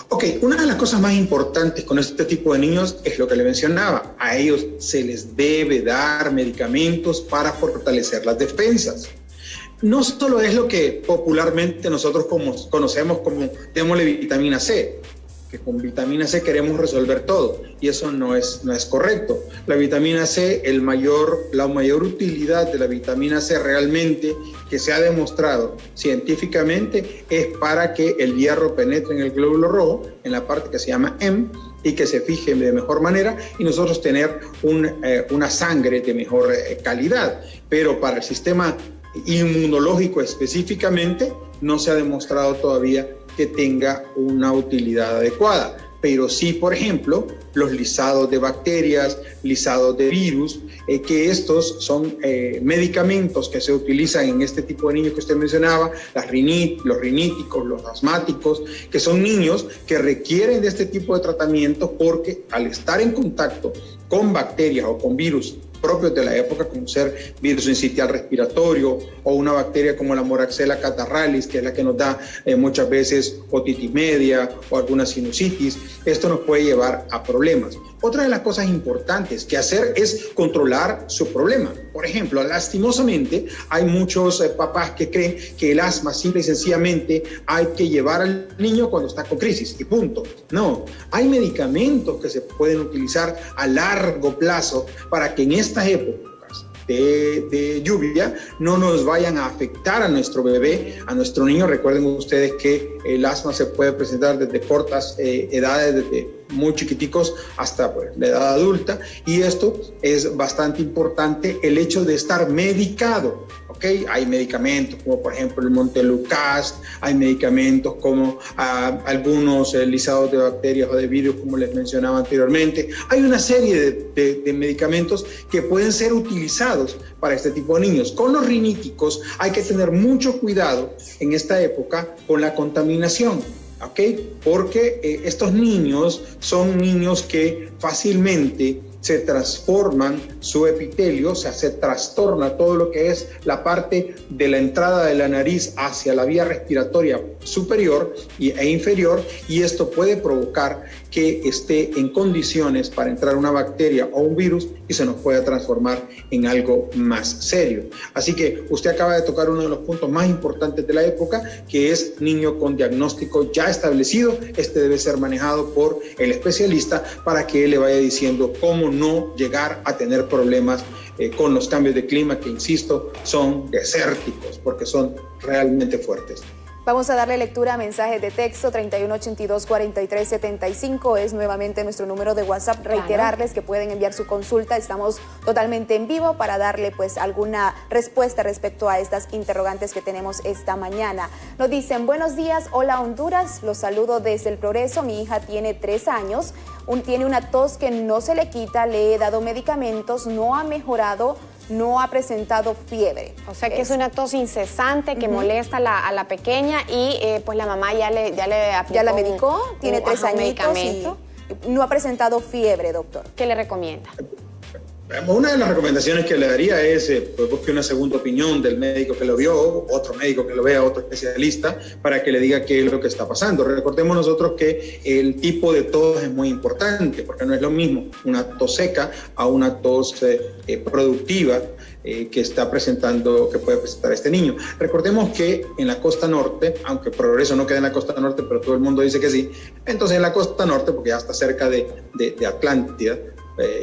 Ok, una de las cosas más importantes con este tipo de niños es lo que le mencionaba. A ellos se les debe dar medicamentos para fortalecer las defensas. No solo es lo que popularmente nosotros conocemos como démosle vitamina C, que con vitamina C queremos resolver todo, y eso no es correcto. La vitamina C, la mayor utilidad de la vitamina C realmente que se ha demostrado científicamente es para que el hierro penetre en el glóbulo rojo, en la parte que se llama M, y que se fije de mejor manera y nosotros tener una sangre de mejor calidad. Pero para el sistema inmunológico específicamente no se ha demostrado todavía que tenga una utilidad adecuada. Pero sí, por ejemplo, los lisados de bacterias, lisados de virus, que estos son medicamentos que se utilizan en este tipo de niños que usted mencionaba, los riníticos, los asmáticos, que son niños que requieren de este tipo de tratamientos porque al estar en contacto con bacterias o con virus propios de la época, como ser virus sincitial respiratorio o una bacteria como la Moraxella catarrhalis, que es la que nos da muchas veces otitis media o alguna sinusitis, esto nos puede llevar a problemas. Otra de las cosas importantes que hacer es controlar su problema. Por ejemplo, lastimosamente hay muchos papás que creen que el asma simple y sencillamente hay que llevar al niño cuando está con crisis y punto. No, hay medicamentos que se pueden utilizar a largo plazo para que en estas épocas de lluvia no nos vayan a afectar a nuestro bebé, a nuestro niño. Recuerden ustedes que el asma se puede presentar desde cortas edades, desde muy chiquiticos hasta la edad adulta, y esto es bastante importante, el hecho de estar medicado. ¿Okay? Hay medicamentos como por ejemplo el Montelukast, hay medicamentos como algunos lisados de bacterias o de virus, como les mencionaba anteriormente. Hay una serie de medicamentos que pueden ser utilizados para este tipo de niños. Con los riníticos hay que tener mucho cuidado en esta época con la contaminación. ¿Okay? Porque estos niños son niños que fácilmente se transforman su epitelio, o sea, se trastorna todo lo que es la parte de la entrada de la nariz hacia la vía respiratoria superior e inferior, y esto puede provocar que esté en condiciones para entrar una bacteria o un virus y se nos pueda transformar en algo más serio. Así que usted acaba de tocar uno de los puntos más importantes de la época, que es niño con diagnóstico ya establecido. Este debe ser manejado por el especialista para que él le vaya diciendo cómo no llegar a tener problemas con los cambios de clima que, insisto, son desérticos porque son realmente fuertes. Vamos a darle lectura a mensajes de texto. 3182-4375 es nuevamente nuestro número de WhatsApp. Reiterarles que pueden enviar su consulta. Estamos totalmente en vivo para darle pues alguna respuesta respecto a estas interrogantes que tenemos esta mañana. Nos dicen: buenos días, hola Honduras, los saludo desde El Progreso. Mi hija tiene 3 años, tiene una tos que no se le quita, le he dado medicamentos, no ha mejorado, no ha presentado fiebre. O sea que es una tos incesante que molesta a la pequeña y pues la mamá ya le aplicó. Ya la medicó, tiene 3 añitos y no ha presentado fiebre, doctor. ¿Qué le recomienda? Una de las recomendaciones que le daría es pues busque una segunda opinión del médico que lo vio, otro médico que lo vea, otro especialista, para que le diga qué es lo que está pasando. Recordemos nosotros que el tipo de tos es muy importante, porque no es lo mismo una tos seca a una tos productiva que está presentando, que puede presentar este niño. Recordemos que en la costa norte, aunque Progreso no queda en la costa norte, pero todo el mundo dice que sí, entonces en la costa norte, porque ya está cerca de Atlántida,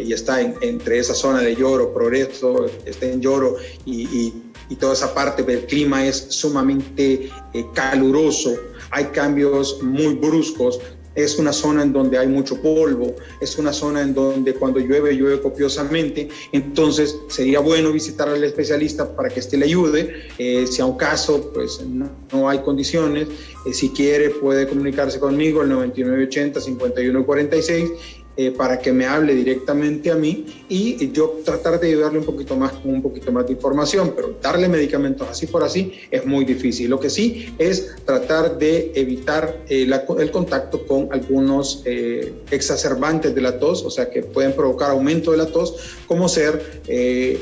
y está entre esa zona de Lloro, Progreso, está en Lloro y toda esa parte, el clima es sumamente caluroso, hay cambios muy bruscos, es una zona en donde hay mucho polvo, es una zona en donde cuando llueve copiosamente, entonces sería bueno visitar al especialista para que le ayude. Si a un caso pues no hay condiciones, si quiere puede comunicarse conmigo al 9980-5146 para que me hable directamente a mí y yo tratar de ayudarle un poquito más con un poquito más de información, pero darle medicamentos así por así es muy difícil. Lo que sí es tratar de evitar el contacto con algunos exacerbantes de la tos, o sea que pueden provocar aumento de la tos, como ser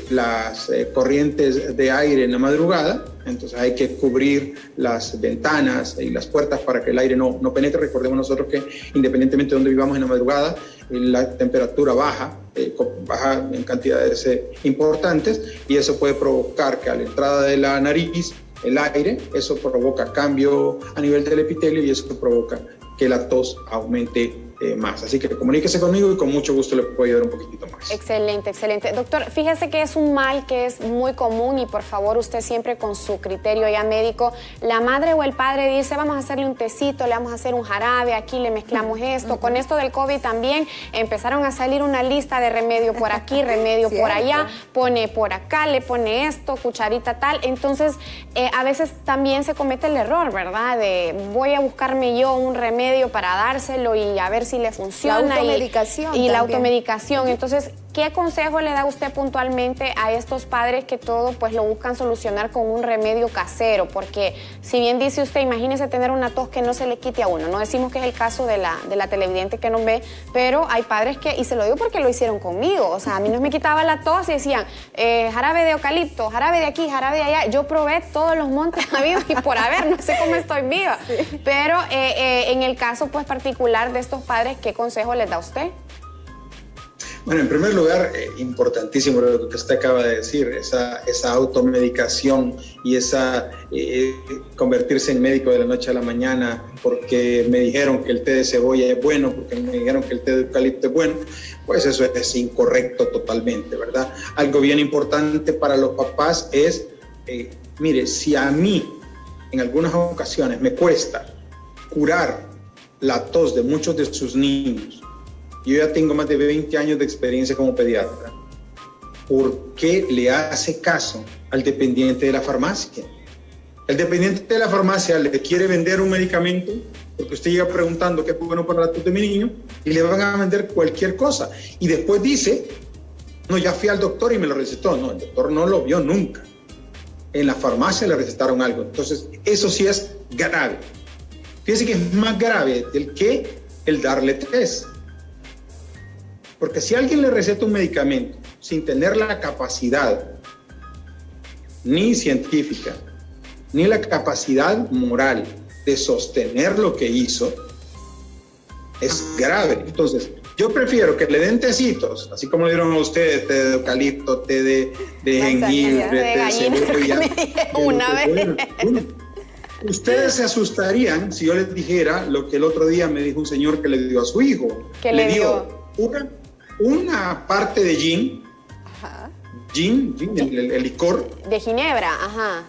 las corrientes de aire en la madrugada. Entonces hay que cubrir las ventanas y las puertas para que el aire no penetre. Recordemos nosotros que independientemente de donde vivamos en la madrugada, la temperatura baja en cantidades importantes y eso puede provocar que a la entrada de la nariz, el aire, eso provoca cambio a nivel del epitelio y eso provoca que la tos aumente más. Así que comuníquese conmigo y con mucho gusto le puedo ayudar un poquitito más. Excelente, excelente. Doctor, fíjese que es un mal que es muy común y por favor usted siempre con su criterio ya médico, la madre o el padre dice vamos a hacerle un tecito, le vamos a hacer un jarabe, aquí le mezclamos esto. Con esto del COVID también empezaron a salir una lista de remedio por aquí, remedio por allá, pone por acá, le pone esto, cucharita tal. Entonces a veces también se comete el error, ¿verdad? De voy a buscarme yo un remedio para dárselo y a ver si le funciona. La automedicación y la automedicación. Entonces, ¿qué consejo le da usted puntualmente a estos padres que todo pues lo buscan solucionar con un remedio casero? Porque si bien dice usted, imagínese tener una tos que no se le quite a uno. No decimos que es el caso de la televidente que nos ve, pero hay padres que, y se lo digo porque lo hicieron conmigo, o sea, a mí no me quitaba la tos y decían jarabe de eucalipto, jarabe de aquí, jarabe de allá. Yo probé todos los montes habidos y por haber, no sé cómo estoy viva. Sí. Pero en el caso pues particular de estos padres, ¿qué consejo les da usted? Bueno, en primer lugar, importantísimo lo que usted acaba de decir, esa automedicación y esa convertirse en médico de la noche a la mañana porque me dijeron que el té de cebolla es bueno, porque me dijeron que el té de eucalipto es bueno, pues eso es incorrecto totalmente, ¿verdad? Algo bien importante para los papás es, mire, si a mí en algunas ocasiones me cuesta curar la tos de muchos de sus niños, yo ya tengo más de 20 años de experiencia como pediatra, ¿por qué le hace caso al dependiente de la farmacia? El dependiente de la farmacia le quiere vender un medicamento porque usted llega preguntando qué es bueno para la tos de mi niño y le van a vender cualquier cosa y después dice, no, ya fui al doctor y me lo recetó. No, el doctor no lo vio nunca. En la farmacia le recetaron algo. Entonces, eso sí es grave. Fíjense que es más grave del que el darle test. Porque si alguien le receta un medicamento sin tener la capacidad ni científica, ni la capacidad moral de sostener lo que hizo, es grave. Entonces, yo prefiero que le den tecitos, así como le dieron a ustedes té de eucalipto, té de jengibre, té de cebolla. Una vez. Ustedes se asustarían si yo les dijera lo que el otro día me dijo un señor que le dio a su hijo. ¿Qué le dio? Una parte de gin, el licor. De ginebra, ajá.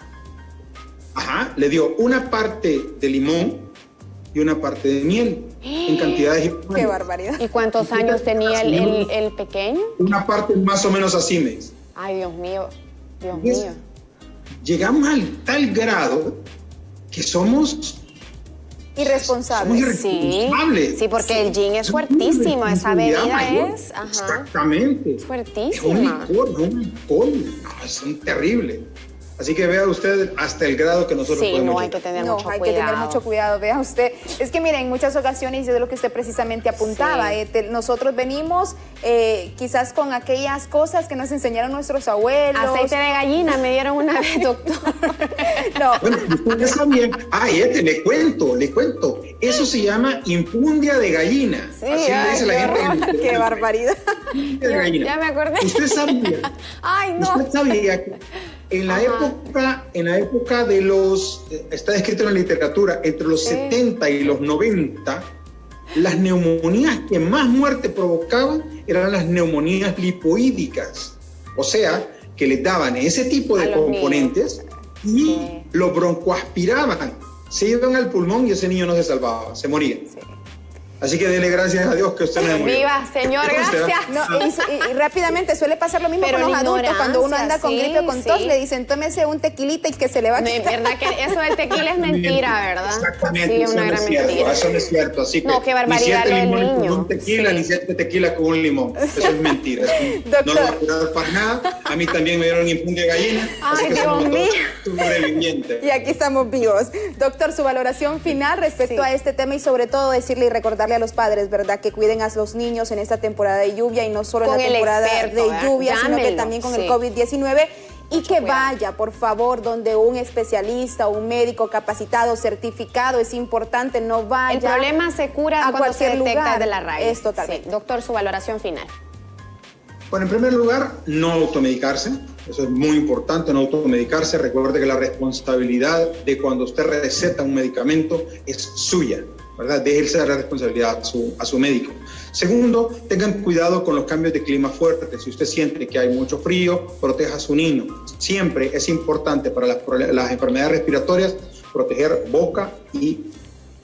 le dio una parte de limón y una parte de miel en cantidades iguales. ¡Qué barbaridad! ¿Y cuántos años tenía el pequeño? Una parte más o menos así, me dice. Ay, Dios mío, Dios mío. Llegamos al tal grado que somos irresponsables. Sí, porque el gin es fuertísimo, esa bebida es. Ajá. Exactamente. Es fuertísima. Es un alcohol. No, es un terrible. Así que vea usted hasta el grado que nosotros podemos no, hay que tener mucho cuidado. Hay que tener mucho cuidado, vea usted. Es que mire, en muchas ocasiones, es de lo que usted precisamente apuntaba, nosotros venimos quizás con aquellas cosas que nos enseñaron nuestros abuelos. Aceite de gallina me dieron una vez, doctor. No. Bueno, usted sabía, le cuento. Eso se llama impundia de gallina. Sí, así le dice la gente. ¡Qué barbaridad! Ya me acordé. Usted sabía. Ay, no. Usted sabía que en la época de los, está escrito en la literatura, entre los 70 y los 90, las neumonías que más muerte provocaban eran las neumonías lipoídicas. O sea, que les daban ese tipo de componentes y lo broncoaspiraban. Se iban al pulmón y ese niño no se salvaba, se moría. Así que dele gracias a Dios que usted no murió. ¡Viva, Señor! Gracias. Y rápidamente suele pasar lo mismo con los adultos. Cuando uno anda con gripe o con tos, le dicen, tómese un tequilita y que se le va a quitar. ¿Verdad que eso del tequila es mentira, verdad? Exactamente, sí, una gran mentira. Eso no es cierto. Así que qué barbaridad lo del niño. Un tequila, ni 7 tequila con un limón. Eso es mentira. No lo va a curar para nada. A mí también me dieron impundia de gallina. Ay, Dios mío. Sobreviviente. Y aquí estamos vivos. Doctor, su valoración final respecto a este tema y sobre todo decirle y recordarle a los padres, ¿verdad? Que cuiden a los niños en esta temporada de lluvia y no solo en la temporada de lluvia, sino que también con el COVID-19 y que vaya, por favor, donde un especialista, un médico capacitado, certificado, es importante, no vaya. El problema se cura cuando se detecta lugar de la raíz. Es totalmente. Sí. Doctor, su valoración final. Bueno, en primer lugar, no automedicarse. Eso es muy importante, no automedicarse. Recuerde que la responsabilidad de cuando usted receta un medicamento es suya, ¿verdad? Déjese dar la responsabilidad a su médico. Segundo, tengan cuidado con los cambios de clima fuertes. Si usted siente que hay mucho frío, proteja a su niño. Siempre es importante para las enfermedades respiratorias proteger boca y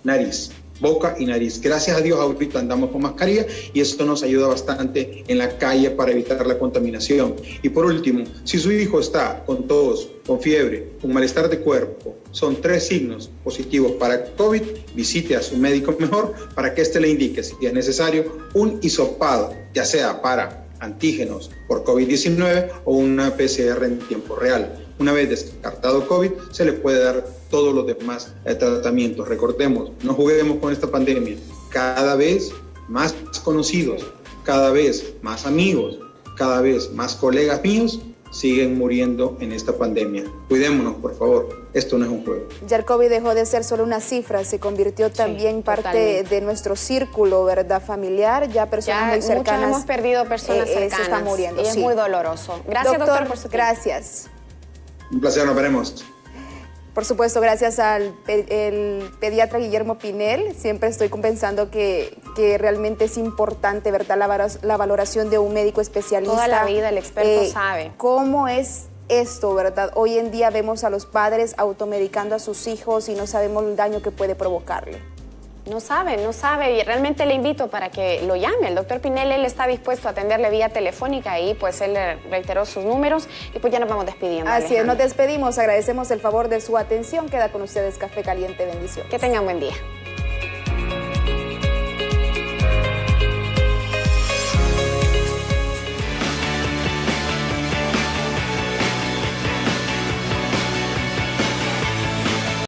nariz. Boca y nariz. Gracias a Dios ahorita andamos con mascarilla y esto nos ayuda bastante en la calle para evitar la contaminación. Y por último, si su hijo está con tos, con fiebre, con malestar de cuerpo, son 3 signos positivos para COVID, visite a su médico mejor para que éste le indique si es necesario un hisopado, ya sea para antígenos por COVID-19 o una PCR en tiempo real. Una vez descartado COVID, se le puede dar todos los demás tratamientos. Recordemos, no juguemos con esta pandemia. Cada vez más conocidos, cada vez más amigos, cada vez más colegas míos siguen muriendo en esta pandemia. Cuidémonos, por favor. Esto no es un juego. Ya el COVID dejó de ser solo una cifra, se convirtió también parte de nuestro círculo, ¿verdad? Familiar, ya personas muy cercanas. Hemos perdido personas cercanas. Se están muriendo, y es muy doloroso. Gracias, doctor, por su tiempo. Gracias. Un placer, nos veremos. Por supuesto, gracias al pediatra Guillermo Pinel. Siempre estoy pensando que realmente es importante, ¿verdad? La valoración de un médico especialista. Toda la vida el experto sabe. ¿Cómo es esto, verdad? Hoy en día vemos a los padres automedicando a sus hijos y no sabemos el daño que puede provocarle. No sabe, y realmente le invito para que lo llame. El doctor Pinel, él está dispuesto a atenderle vía telefónica y pues él le reiteró sus números y pues ya nos vamos despidiendo. Así es, nos despedimos, agradecemos el favor de su atención. Queda con ustedes Café Caliente, bendiciones. Que tengan buen día.